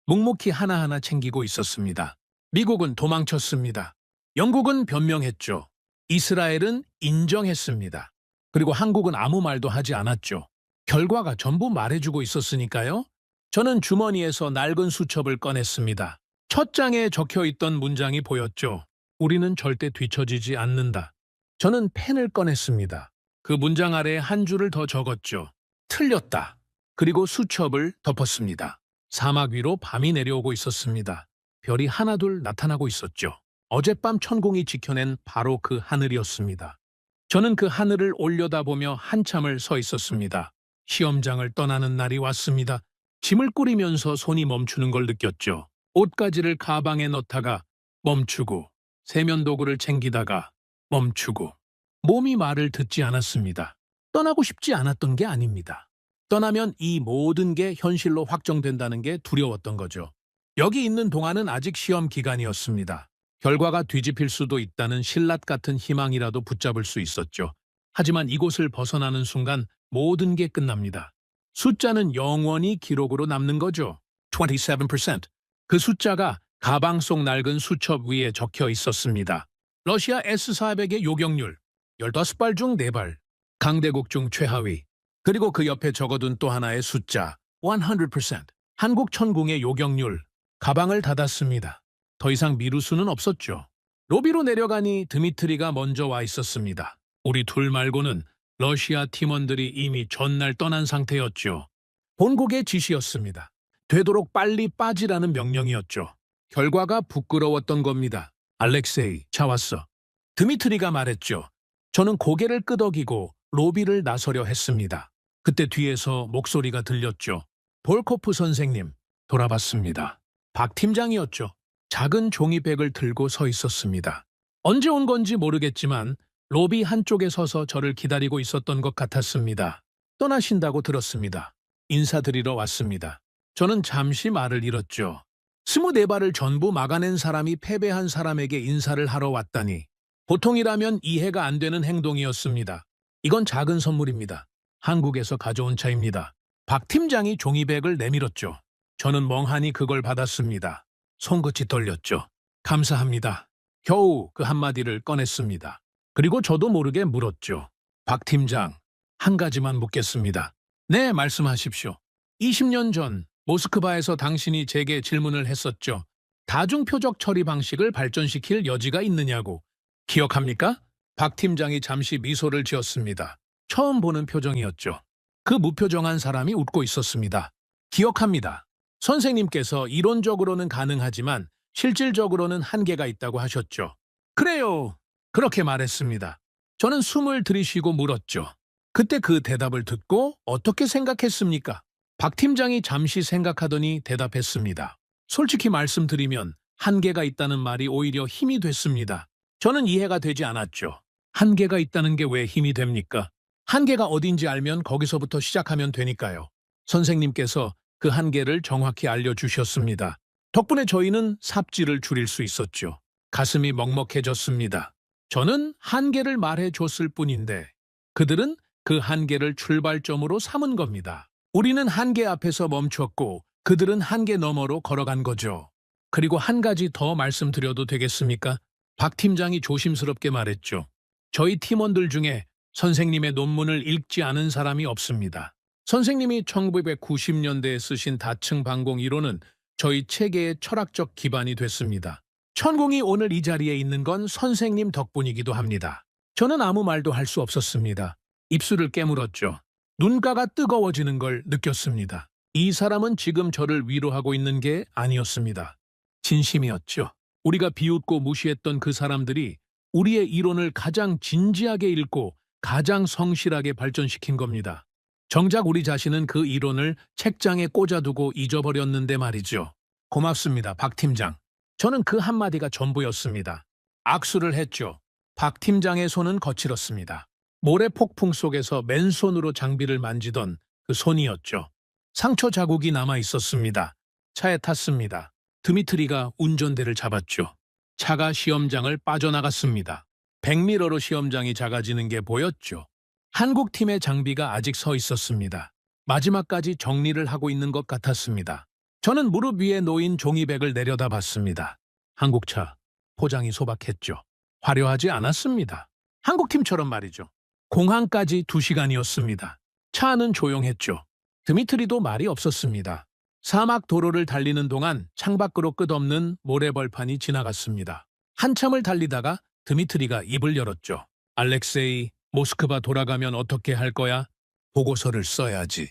S2: 묵묵히 하나하나 챙기고 있었습니다. 미국은 도망쳤습니다. 영국은 변명했죠. 이스라엘은 인정했습니다. 그리고 한국은 아무 말도 하지 않았죠. 결과가 전부 말해주고 있었으니까요. 저는 주머니에서 낡은 수첩을 꺼냈습니다. 첫 장에 적혀있던 문장이 보였죠. 우리는 절대 뒤처지지 않는다. 저는 펜을 꺼냈습니다. 그 문장 아래에 한 줄을 더 적었죠. 틀렸다. 그리고 수첩을 덮었습니다. 사막 위로 밤이 내려오고 있었습니다. 별이 하나둘 나타나고 있었죠. 어젯밤 천공이 지켜낸 바로 그 하늘이었습니다. 저는 그 하늘을 올려다보며 한참을 서 있었습니다. 시험장을 떠나는 날이 왔습니다. 짐을 꾸리면서 손이 멈추는 걸 느꼈죠. 옷가지를 가방에 넣다가 멈추고 세면도구를 챙기다가 멈추고 몸이 말을 듣지 않았습니다. 떠나고 싶지 않았던 게 아닙니다. 떠나면 이 모든 게 현실로 확정된다는 게 두려웠던 거죠. 여기 있는 동안은 아직 시험 기간이었습니다. 결과가 뒤집힐 수도 있다는 신랏 같은 희망이라도 붙잡을 수 있었죠. 하지만 이곳을 벗어나는 순간 모든 게 끝납니다. 숫자는 영원히 기록으로 남는 거죠. 27%. 그 숫자가 가방 속 낡은 수첩 위에 적혀 있었습니다. 러시아 S-400의 요격률 15발 중 4발, 강대국 중 최하위. 그리고 그 옆에 적어둔 또 하나의 숫자 100%. 한국 천궁의 요격률. 가방을 닫았습니다. 더 이상 미룰 수는 없었죠. 로비로 내려가니 드미트리가 먼저 와 있었습니다. 우리 둘 말고는 러시아 팀원들이 이미 전날 떠난 상태였죠. 본국의 지시였습니다. 되도록 빨리 빠지라는 명령이었죠. 결과가 부끄러웠던 겁니다. 알렉세이, 차 왔어. 드미트리가 말했죠. 저는 고개를 끄덕이고 로비를 나서려 했습니다. 그때 뒤에서 목소리가 들렸죠. 볼코프 선생님, 돌아봤습니다. 박 팀장이었죠. 작은 종이백을 들고 서 있었습니다. 언제 온 건지 모르겠지만 로비 한쪽에 서서 저를 기다리고 있었던 것 같았습니다. 떠나신다고 들었습니다. 인사드리러 왔습니다. 저는 잠시 말을 잃었죠. 24발을 전부 막아낸 사람이 패배한 사람에게 인사를 하러 왔다니. 보통이라면 이해가 안 되는 행동이었습니다. 이건 작은 선물입니다. 한국에서 가져온 차입니다. 박 팀장이 종이백을 내밀었죠. 저는 멍하니 그걸 받았습니다. 손끝이 떨렸죠. 감사합니다. 겨우 그 한마디를 꺼냈습니다. 그리고 저도 모르게 물었죠. 박 팀장, 한 가지만 묻겠습니다. 네, 말씀하십시오. 20년 전 모스크바에서 당신이 제게 질문을 했었죠. 다중표적 처리 방식을 발전시킬 여지가 있느냐고. 기억합니까? 박 팀장이 잠시 미소를 지었습니다. 처음 보는 표정이었죠. 그 무표정한 사람이 웃고 있었습니다. 기억합니다. 선생님께서 이론적으로는 가능하지만 실질적으로는 한계가 있다고 하셨죠. 그래요. 그렇게 말했습니다. 저는 숨을 들이쉬고 물었죠. 그때 그 대답을 듣고 어떻게 생각했습니까? 박 팀장이 잠시 생각하더니 대답했습니다. 솔직히 말씀드리면 한계가 있다는 말이 오히려 힘이 됐습니다. 저는 이해가 되지 않았죠. 한계가 있다는 게 왜 힘이 됩니까? 한계가 어딘지 알면 거기서부터 시작하면 되니까요. 선생님께서 그 한계를 정확히 알려주셨습니다. 덕분에 저희는 삽질을 줄일 수 있었죠. 가슴이 먹먹해졌습니다. 저는 한계를 말해줬을 뿐인데 그들은 그 한계를 출발점으로 삼은 겁니다. 우리는 한계 앞에서 멈췄고 그들은 한계 너머로 걸어간 거죠. 그리고 한 가지 더 말씀드려도 되겠습니까? 박 팀장이 조심스럽게 말했죠. 저희 팀원들 중에 선생님의 논문을 읽지 않은 사람이 없습니다. 선생님이 1990년대에 쓰신 다층 방공 이론은 저희 체계의 철학적 기반이 됐습니다. 천공이 오늘 이 자리에 있는 건 선생님 덕분이기도 합니다. 저는 아무 말도 할 수 없었습니다. 입술을 깨물었죠. 눈가가 뜨거워지는 걸 느꼈습니다. 이 사람은 지금 저를 위로하고 있는 게 아니었습니다. 진심이었죠. 우리가 비웃고 무시했던 그 사람들이 우리의 이론을 가장 진지하게 읽고 가장 성실하게 발전시킨 겁니다. 정작 우리 자신은 그 이론을 책장에 꽂아두고 잊어버렸는데 말이죠. 고맙습니다, 박 팀장. 저는 그 한마디가 전부였습니다. 악수를 했죠. 박 팀장의 손은 거칠었습니다. 모래 폭풍 속에서 맨손으로 장비를 만지던 그 손이었죠. 상처 자국이 남아 있었습니다. 차에 탔습니다. 드미트리가 운전대를 잡았죠. 차가 시험장을 빠져나갔습니다. 백미러로 시험장이 작아지는 게 보였죠. 한국 팀의 장비가 아직 서 있었습니다. 마지막까지 정리를 하고 있는 것 같았습니다. 저는 무릎 위에 놓인 종이백을 내려다봤습니다. 한국차, 포장이 소박했죠. 화려하지 않았습니다. 한국팀처럼 말이죠. 공항까지 2시간이었습니다. 차 안은 조용했죠. 드미트리도 말이 없었습니다. 사막 도로를 달리는 동안 창밖으로 끝없는 모래벌판이 지나갔습니다. 한참을 달리다가 드미트리가 입을 열었죠. 알렉세이, 모스크바 돌아가면 어떻게 할 거야? 보고서를 써야지.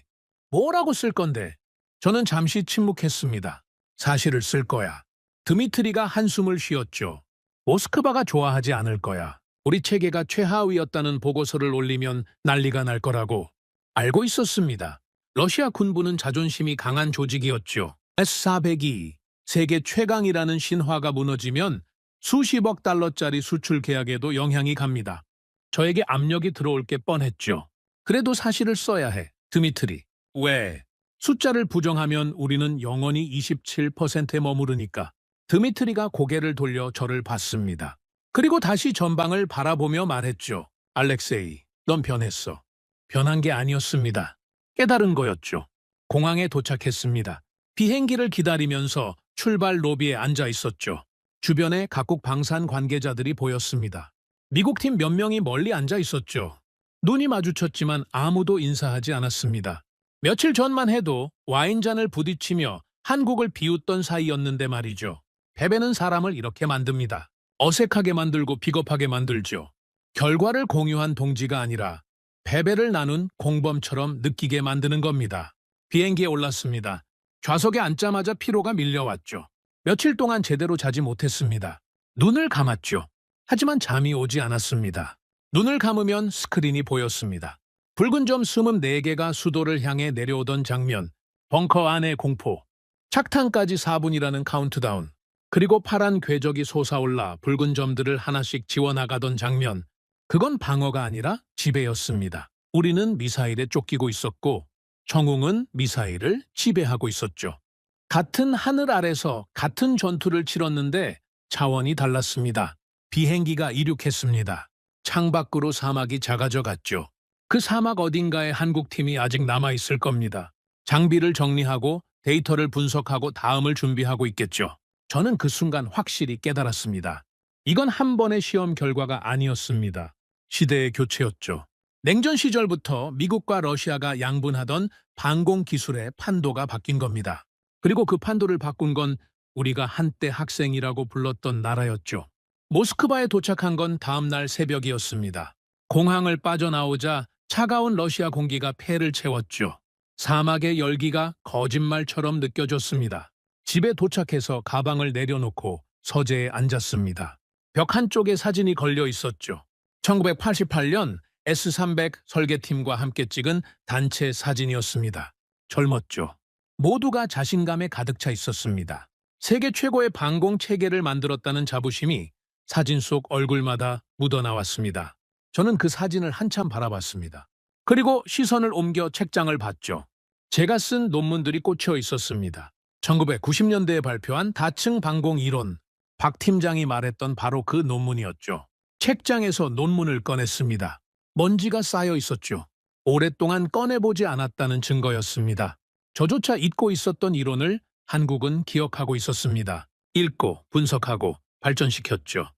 S2: 뭐라고 쓸 건데? 저는 잠시 침묵했습니다. 사실을 쓸 거야. 드미트리가 한숨을 쉬었죠. 모스크바가 좋아하지 않을 거야. 우리 체계가 최하위였다는 보고서를 올리면 난리가 날 거라고. 알고 있었습니다. 러시아 군부는 자존심이 강한 조직이었죠. S-400이 세계 최강이라는 신화가 무너지면 수십억 달러짜리 수출 계약에도 영향이 갑니다. 저에게 압력이 들어올 게 뻔했죠. 그래도 사실을 써야 해, 드미트리. 왜? 숫자를 부정하면 우리는 영원히 27%에 머무르니까. 드미트리가 고개를 돌려 저를 봤습니다. 그리고 다시 전방을 바라보며 말했죠. 알렉세이, 넌 변했어. 변한 게 아니었습니다. 깨달은 거였죠. 공항에 도착했습니다. 비행기를 기다리면서 출발 로비에 앉아 있었죠. 주변에 각국 방산 관계자들이 보였습니다. 미국 팀 몇 명이 멀리 앉아 있었죠. 눈이 마주쳤지만 아무도 인사하지 않았습니다. 며칠 전만 해도 와인잔을 부딪히며 한국을 비웃던 사이였는데 말이죠. 패배는 사람을 이렇게 만듭니다. 어색하게 만들고 비겁하게 만들죠. 결과를 공유한 동지가 아니라 패배를 나눈 공범처럼 느끼게 만드는 겁니다. 비행기에 올랐습니다. 좌석에 앉자마자 피로가 밀려왔죠. 며칠 동안 제대로 자지 못했습니다. 눈을 감았죠. 하지만 잠이 오지 않았습니다. 눈을 감으면 스크린이 보였습니다. 붉은 점 24개가 수도를 향해 내려오던 장면, 벙커 안의 공포, 착탄까지 4분이라는 카운트다운, 그리고 파란 궤적이 솟아올라 붉은 점들을 하나씩 지워나가던 장면, 그건 방어가 아니라 지배였습니다. 우리는 미사일에 쫓기고 있었고 청웅은 미사일을 지배하고 있었죠. 같은 하늘 아래서 같은 전투를 치렀는데 차원이 달랐습니다. 비행기가 이륙했습니다. 창밖으로 사막이 작아져 갔죠. 그 사막 어딘가에 한국팀이 아직 남아있을 겁니다. 장비를 정리하고 데이터를 분석하고 다음을 준비하고 있겠죠. 저는 그 순간 확실히 깨달았습니다. 이건 한 번의 시험 결과가 아니었습니다. 시대의 교체였죠. 냉전 시절부터 미국과 러시아가 양분하던 방공 기술의 판도가 바뀐 겁니다. 그리고 그 판도를 바꾼 건 우리가 한때 학생이라고 불렀던 나라였죠. 모스크바에 도착한 건 다음 날 새벽이었습니다. 공항을 빠져나오자 차가운 러시아 공기가 폐를 채웠죠. 사막의 열기가 거짓말처럼 느껴졌습니다. 집에 도착해서 가방을 내려놓고 서재에 앉았습니다. 벽 한쪽에 사진이 걸려 있었죠. 1988년 S-300 설계팀과 함께 찍은 단체 사진이었습니다. 젊었죠. 모두가 자신감에 가득 차 있었습니다. 세계 최고의 방공 체계를 만들었다는 자부심이 사진 속 얼굴마다 묻어나왔습니다. 저는 그 사진을 한참 바라봤습니다. 그리고 시선을 옮겨 책장을 봤죠. 제가 쓴 논문들이 꽂혀 있었습니다. 1990년대에 발표한 다층 방공 이론, 박 팀장이 말했던 바로 그 논문이었죠. 책장에서 논문을 꺼냈습니다. 먼지가 쌓여 있었죠. 오랫동안 꺼내보지 않았다는 증거였습니다. 저조차 잊고 있었던 이론을 한국은 기억하고 있었습니다. 읽고 분석하고 발전시켰죠.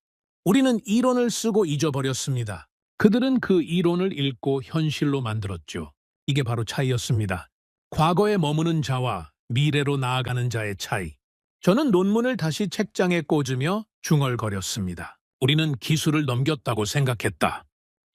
S2: 우리는 이론을 쓰고 잊어버렸습니다. 그들은 그 이론을 읽고 현실로 만들었죠. 이게 바로 차이였습니다. 과거에 머무는 자와 미래로 나아가는 자의 차이. 저는 논문을 다시 책장에 꽂으며 중얼거렸습니다. 우리는 기술을 넘겼다고 생각했다.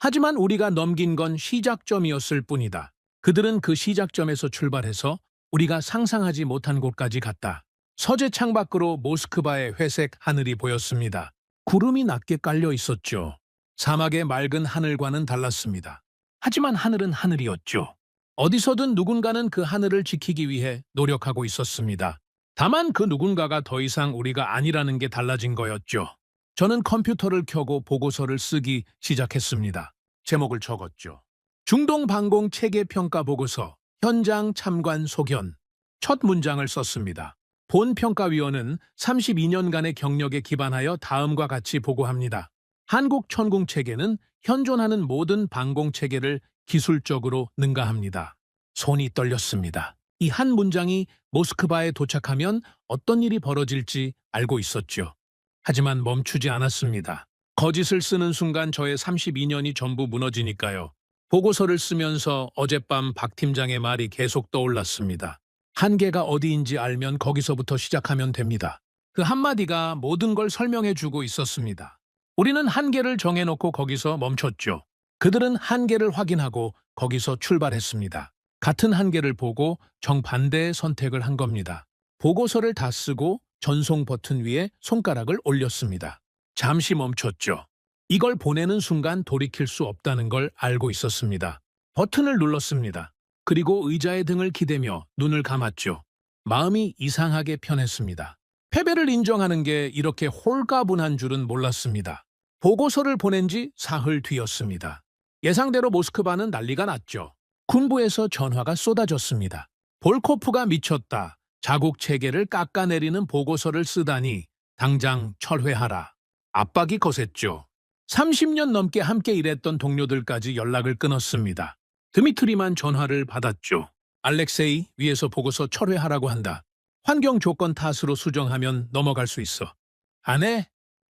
S2: 하지만 우리가 넘긴 건 시작점이었을 뿐이다. 그들은 그 시작점에서 출발해서 우리가 상상하지 못한 곳까지 갔다. 서재 창밖으로 모스크바의 회색 하늘이 보였습니다. 구름이 낮게 깔려 있었죠. 사막의 맑은 하늘과는 달랐습니다. 하지만 하늘은 하늘이었죠. 어디서든 누군가는 그 하늘을 지키기 위해 노력하고 있었습니다. 다만 그 누군가가 더 이상 우리가 아니라는 게 달라진 거였죠. 저는 컴퓨터를 켜고 보고서를 쓰기 시작했습니다. 제목을 적었죠. 중동 방공 체계 평가 보고서, 현장 참관 소견. 첫 문장을 썼습니다. 본 평가위원은 32년간의 경력에 기반하여 다음과 같이 보고합니다. 한국 천궁 체계는 현존하는 모든 방공 체계를 기술적으로 능가합니다. 손이 떨렸습니다. 이 한 문장이 모스크바에 도착하면 어떤 일이 벌어질지 알고 있었죠. 하지만 멈추지 않았습니다. 거짓을 쓰는 순간 저의 32년이 전부 무너지니까요. 보고서를 쓰면서 어젯밤 박 팀장의 말이 계속 떠올랐습니다. 한계가 어디인지 알면 거기서부터 시작하면 됩니다. 그 한마디가 모든 걸 설명해주고 있었습니다. 우리는 한계를 정해놓고 거기서 멈췄죠. 그들은 한계를 확인하고 거기서 출발했습니다. 같은 한계를 보고 정반대의 선택을 한 겁니다. 보고서를 다 쓰고 전송 버튼 위에 손가락을 올렸습니다. 잠시 멈췄죠. 이걸 보내는 순간 돌이킬 수 없다는 걸 알고 있었습니다. 버튼을 눌렀습니다. 그리고 의자의 등을 기대며 눈을 감았죠. 마음이 이상하게 편했습니다. 패배를 인정하는 게 이렇게 홀가분한 줄은 몰랐습니다. 보고서를 보낸 지 사흘 뒤였습니다. 예상대로 모스크바는 난리가 났죠. 군부에서 전화가 쏟아졌습니다. 볼코프가 미쳤다. 자국 체계를 깎아내리는 보고서를 쓰다니 당장 철회하라. 압박이 거셌죠. 30년 넘게 함께 일했던 동료들까지 연락을 끊었습니다. 드미트리만 전화를 받았죠. 알렉세이, 위에서 보고서 철회하라고 한다. 환경 조건 탓으로 수정하면 넘어갈 수 있어. 안 해?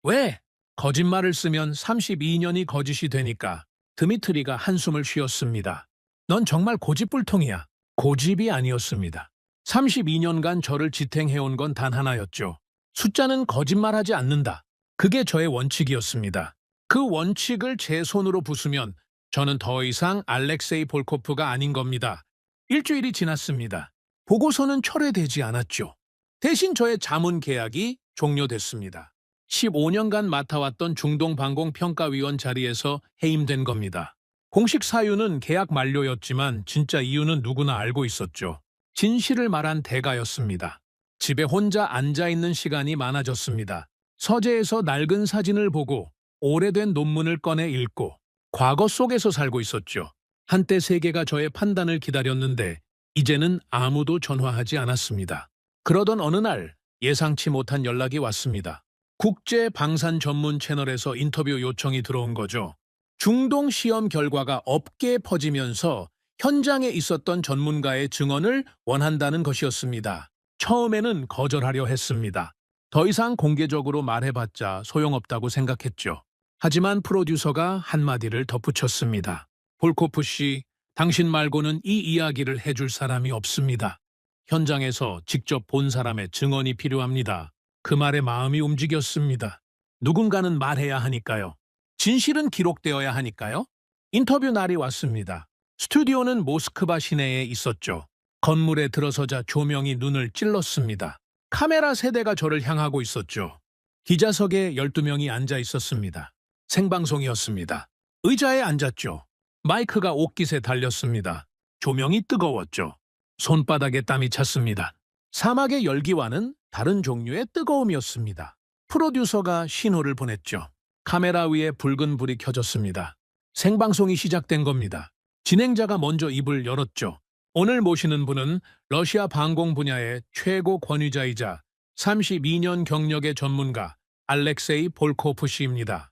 S2: 왜? 거짓말을 쓰면 32년이 거짓이 되니까. 드미트리가 한숨을 쉬었습니다. 넌 정말 고집불통이야. 고집이 아니었습니다. 32년간 저를 지탱해온 건 단 하나였죠. 숫자는 거짓말하지 않는다. 그게 저의 원칙이었습니다. 그 원칙을 제 손으로 부수면 저는 더 이상 알렉세이 볼코프가 아닌 겁니다. 일주일이 지났습니다. 보고서는 철회되지 않았죠. 대신 저의 자문 계약이 종료됐습니다. 15년간 맡아왔던 중동방공평가위원 자리에서 해임된 겁니다. 공식 사유는 계약 만료였지만 진짜 이유는 누구나 알고 있었죠. 진실을 말한 대가였습니다. 집에 혼자 앉아있는 시간이 많아졌습니다. 서재에서 낡은 사진을 보고 오래된 논문을 꺼내 읽고 과거 속에서 살고 있었죠. 한때 세계가 저의 판단을 기다렸는데 이제는 아무도 전화하지 않았습니다. 그러던 어느 날 예상치 못한 연락이 왔습니다. 국제 방산 전문 채널에서 인터뷰 요청이 들어온 거죠. 중동 시험 결과가 업계에 퍼지면서 현장에 있었던 전문가의 증언을 원한다는 것이었습니다. 처음에는 거절하려 했습니다. 더 이상 공개적으로 말해봤자 소용없다고 생각했죠. 하지만 프로듀서가 한마디를 덧붙였습니다. 볼코프 씨, 당신 말고는 이 이야기를 해줄 사람이 없습니다. 현장에서 직접 본 사람의 증언이 필요합니다. 그 말에 마음이 움직였습니다. 누군가는 말해야 하니까요. 진실은 기록되어야 하니까요. 인터뷰 날이 왔습니다. 스튜디오는 모스크바 시내에 있었죠. 건물에 들어서자 조명이 눈을 찔렀습니다. 카메라 세대가 저를 향하고 있었죠. 기자석에 12명이 앉아 있었습니다. 생방송이었습니다. 의자에 앉았죠. 마이크가 옷깃에 달렸습니다. 조명이 뜨거웠죠. 손바닥에 땀이 찼습니다. 사막의 열기와는 다른 종류의 뜨거움이었습니다. 프로듀서가 신호를 보냈죠. 카메라 위에 붉은 불이 켜졌습니다. 생방송이 시작된 겁니다. 진행자가 먼저 입을 열었죠. 오늘 모시는 분은 러시아 방공 분야의 최고 권위자이자 32년 경력의 전문가 알렉세이 볼코프 씨입니다.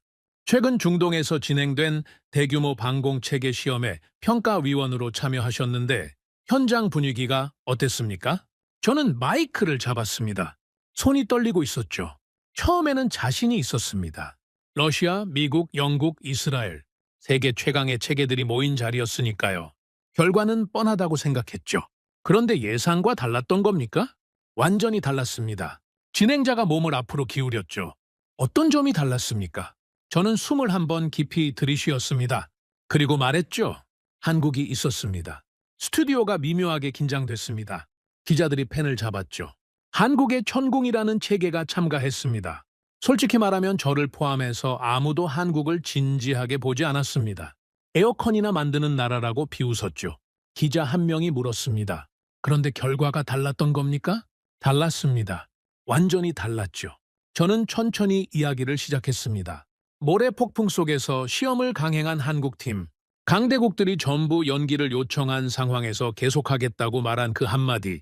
S2: 최근 중동에서 진행된 대규모 방공 체계 시험에 평가위원으로 참여하셨는데 현장 분위기가 어땠습니까? 저는 마이크를 잡았습니다. 손이 떨리고 있었죠. 처음에는 자신이 있었습니다. 러시아, 미국, 영국, 이스라엘 세계 최강의 체계들이 모인 자리였으니까요. 결과는 뻔하다고 생각했죠. 그런데 예상과 달랐던 겁니까? 완전히 달랐습니다. 진행자가 몸을 앞으로 기울였죠. 어떤 점이 달랐습니까? 저는 숨을 한번 깊이 들이쉬었습니다. 그리고 말했죠. 한국이 있었습니다. 스튜디오가 미묘하게 긴장됐습니다. 기자들이 펜을 잡았죠. 한국의 천궁이라는 체계가 참가했습니다. 솔직히 말하면 저를 포함해서 아무도 한국을 진지하게 보지 않았습니다. 에어컨이나 만드는 나라라고 비웃었죠. 기자 한 명이 물었습니다. 그런데 결과가 달랐던 겁니까? 달랐습니다. 완전히 달랐죠. 저는 천천히 이야기를 시작했습니다. 모래 폭풍 속에서 시험을 강행한 한국팀, 강대국들이 전부 연기를 요청한 상황에서 계속하겠다고 말한 그 한마디,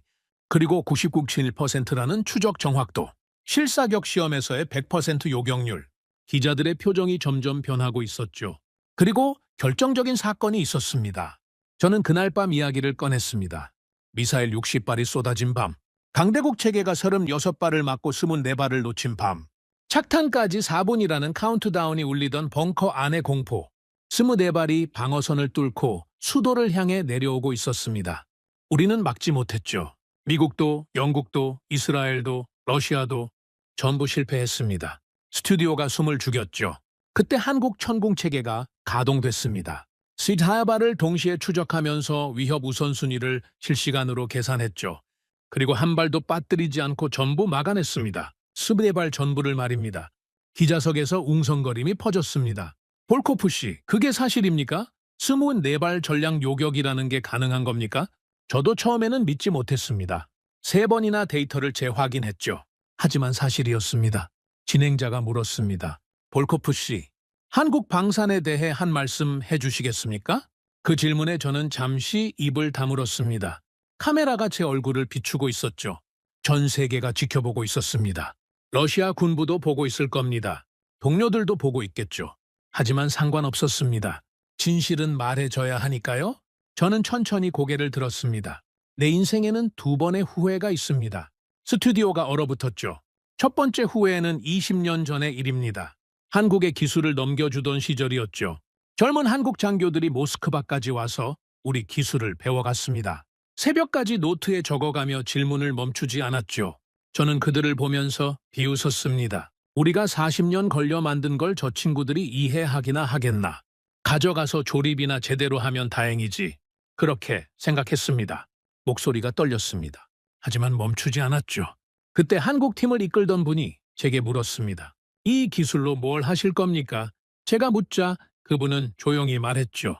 S2: 그리고 99.7%라는 추적 정확도, 실사격 시험에서의 100% 요격률, 기자들의 표정이 점점 변하고 있었죠. 그리고 결정적인 사건이 있었습니다. 저는 그날 밤 이야기를 꺼냈습니다. 미사일 60발이 쏟아진 밤, 강대국 체계가 36발을 맞고 24발을 놓친 밤, 착탄까지 4분이라는 카운트다운이 울리던 벙커 안의 공포, 24발이 방어선을 뚫고 수도를 향해 내려오고 있었습니다. 우리는 막지 못했죠. 미국도, 영국도, 이스라엘도, 러시아도 전부 실패했습니다. 스튜디오가 숨을 죽였죠. 그때 한국 천궁 체계가 가동됐습니다. 시타야바를 동시에 추적하면서 위협 우선순위를 실시간으로 계산했죠. 그리고 한 발도 빠뜨리지 않고 전부 막아냈습니다. 24발 전부를 말입니다. 기자석에서 웅성거림이 퍼졌습니다. 볼코프 씨, 그게 사실입니까? 24발 전량 요격이라는 게 가능한 겁니까? 저도 처음에는 믿지 못했습니다. 3번이나 데이터를 재확인했죠. 하지만 사실이었습니다. 진행자가 물었습니다. 볼코프 씨, 한국 방산에 대해 한 말씀 해주시겠습니까? 그 질문에 저는 잠시 입을 다물었습니다. 카메라가 제 얼굴을 비추고 있었죠. 전 세계가 지켜보고 있었습니다. 러시아 군부도 보고 있을 겁니다. 동료들도 보고 있겠죠. 하지만 상관없었습니다. 진실은 말해줘야 하니까요. 저는 천천히 고개를 들었습니다. 내 인생에는 2번의 후회가 있습니다. 스튜디오가 얼어붙었죠. 첫 번째 후회는 20년 전의 일입니다. 한국의 기술을 넘겨주던 시절이었죠. 젊은 한국 장교들이 모스크바까지 와서 우리 기술을 배워갔습니다. 새벽까지 노트에 적어가며 질문을 멈추지 않았죠. 저는 그들을 보면서 비웃었습니다. 우리가 40년 걸려 만든 걸 저 친구들이 이해하기나 하겠나. 가져가서 조립이나 제대로 하면 다행이지. 그렇게 생각했습니다. 목소리가 떨렸습니다. 하지만 멈추지 않았죠. 그때 한국팀을 이끌던 분이 제게 물었습니다. 이 기술로 뭘 하실 겁니까? 제가 묻자 그분은 조용히 말했죠.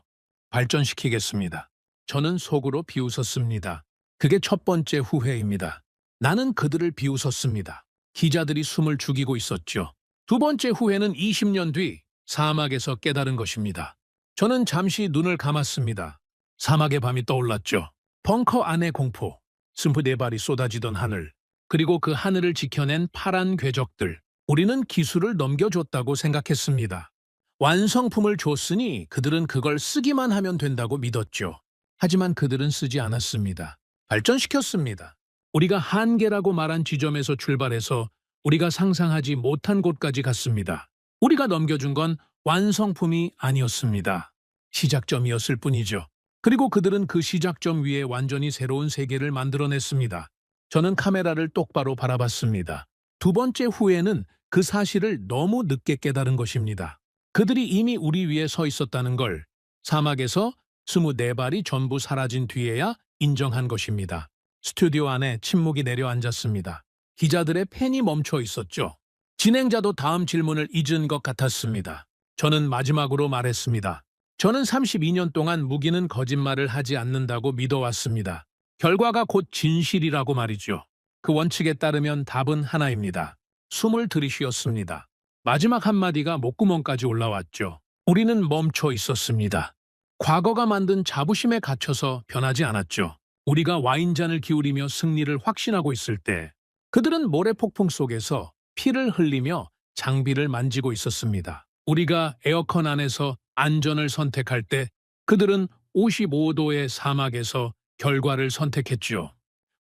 S2: 발전시키겠습니다. 저는 속으로 비웃었습니다. 그게 첫 번째 후회입니다. 나는 그들을 비웃었습니다. 기자들이 숨을 죽이고 있었죠. 두 번째 후회는 20년 뒤 사막에서 깨달은 것입니다. 저는 잠시 눈을 감았습니다. 사막의 밤이 떠올랐죠. 벙커 안의 공포, 스프네 발이 쏟아지던 하늘, 그리고 그 하늘을 지켜낸 파란 궤적들. 우리는 기술을 넘겨줬다고 생각했습니다. 완성품을 줬으니 그들은 그걸 쓰기만 하면 된다고 믿었죠. 하지만 그들은 쓰지 않았습니다. 발전시켰습니다. 우리가 한계라고 말한 지점에서 출발해서 우리가 상상하지 못한 곳까지 갔습니다. 우리가 넘겨준 건 완성품이 아니었습니다. 시작점이었을 뿐이죠. 그리고 그들은 그 시작점 위에 완전히 새로운 세계를 만들어냈습니다. 저는 카메라를 똑바로 바라봤습니다. 두 번째 후회는 그 사실을 너무 늦게 깨달은 것입니다. 그들이 이미 우리 위에 서 있었다는 걸 사막에서 24발이 전부 사라진 뒤에야 인정한 것입니다. 스튜디오 안에 침묵이 내려앉았습니다. 기자들의 펜이 멈춰 있었죠. 진행자도 다음 질문을 잊은 것 같았습니다. 저는 마지막으로 말했습니다. 저는 32년 동안 무기는 거짓말을 하지 않는다고 믿어왔습니다. 결과가 곧 진실이라고 말이죠. 그 원칙에 따르면 답은 하나입니다. 숨을 들이쉬었습니다. 마지막 한마디가 목구멍까지 올라왔죠. 우리는 멈춰 있었습니다. 과거가 만든 자부심에 갇혀서 변하지 않았죠. 우리가 와인잔을 기울이며 승리를 확신하고 있을 때 그들은 모래폭풍 속에서 피를 흘리며 장비를 만지고 있었습니다. 우리가 에어컨 안에서 안전을 선택할 때 그들은 55도의 사막에서 결과를 선택했죠.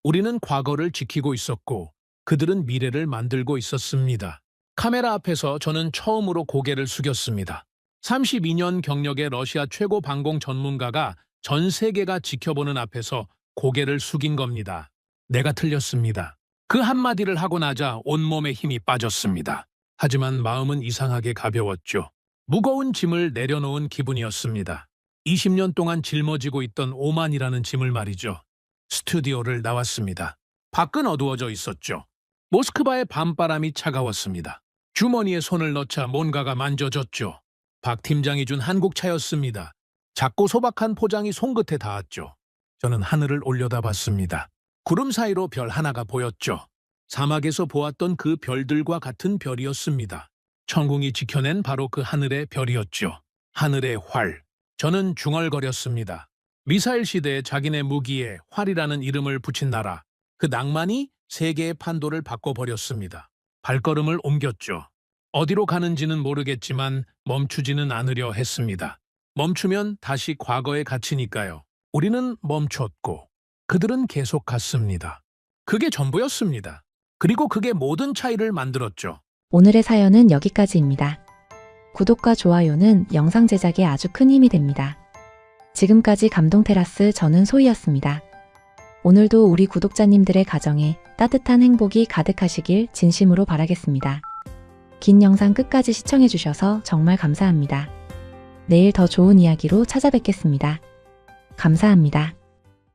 S2: 우리는 과거를 지키고 있었고 그들은 미래를 만들고 있었습니다. 카메라 앞에서 저는 처음으로 고개를 숙였습니다. 32년 경력의 러시아 최고 방공 전문가가 전 세계가 지켜보는 앞에서 고개를 숙인 겁니다. 내가 틀렸습니다. 그 한마디를 하고 나자 온몸에 힘이 빠졌습니다. 하지만 마음은 이상하게 가벼웠죠. 무거운 짐을 내려놓은 기분이었습니다. 20년 동안 짊어지고 있던 오만이라는 짐을 말이죠. 스튜디오를 나왔습니다. 밖은 어두워져 있었죠. 모스크바의 밤바람이 차가웠습니다. 주머니에 손을 넣자 뭔가가 만져졌죠. 박 팀장이 준 한국차였습니다. 작고 소박한 포장이 손끝에 닿았죠. 저는 하늘을 올려다봤습니다. 구름 사이로 별 하나가 보였죠. 사막에서 보았던 그 별들과 같은 별이었습니다. 천궁이 지켜낸 바로 그 하늘의 별이었죠. 하늘의 활. 저는 중얼거렸습니다. 미사일 시대에 자기네 무기에 활이라는 이름을 붙인 나라. 그 낭만이 세계의 판도를 바꿔버렸습니다. 발걸음을 옮겼죠. 어디로 가는지는 모르겠지만 멈추지는 않으려 했습니다. 멈추면 다시 과거에 갇히니까요. 우리는 멈췄고 그들은 계속 갔습니다. 그게 전부였습니다. 그리고 그게 모든 차이를 만들었죠.
S4: 오늘의 사연은 여기까지입니다. 구독과 좋아요는 영상 제작에 아주 큰 힘이 됩니다. 지금까지 감동테라스 저는 소희였습니다. 오늘도 우리 구독자님들의 가정에 따뜻한 행복이 가득하시길 진심으로 바라겠습니다. 긴 영상 끝까지 시청해주셔서 정말 감사합니다. 내일 더 좋은 이야기로 찾아뵙겠습니다. 감사합니다.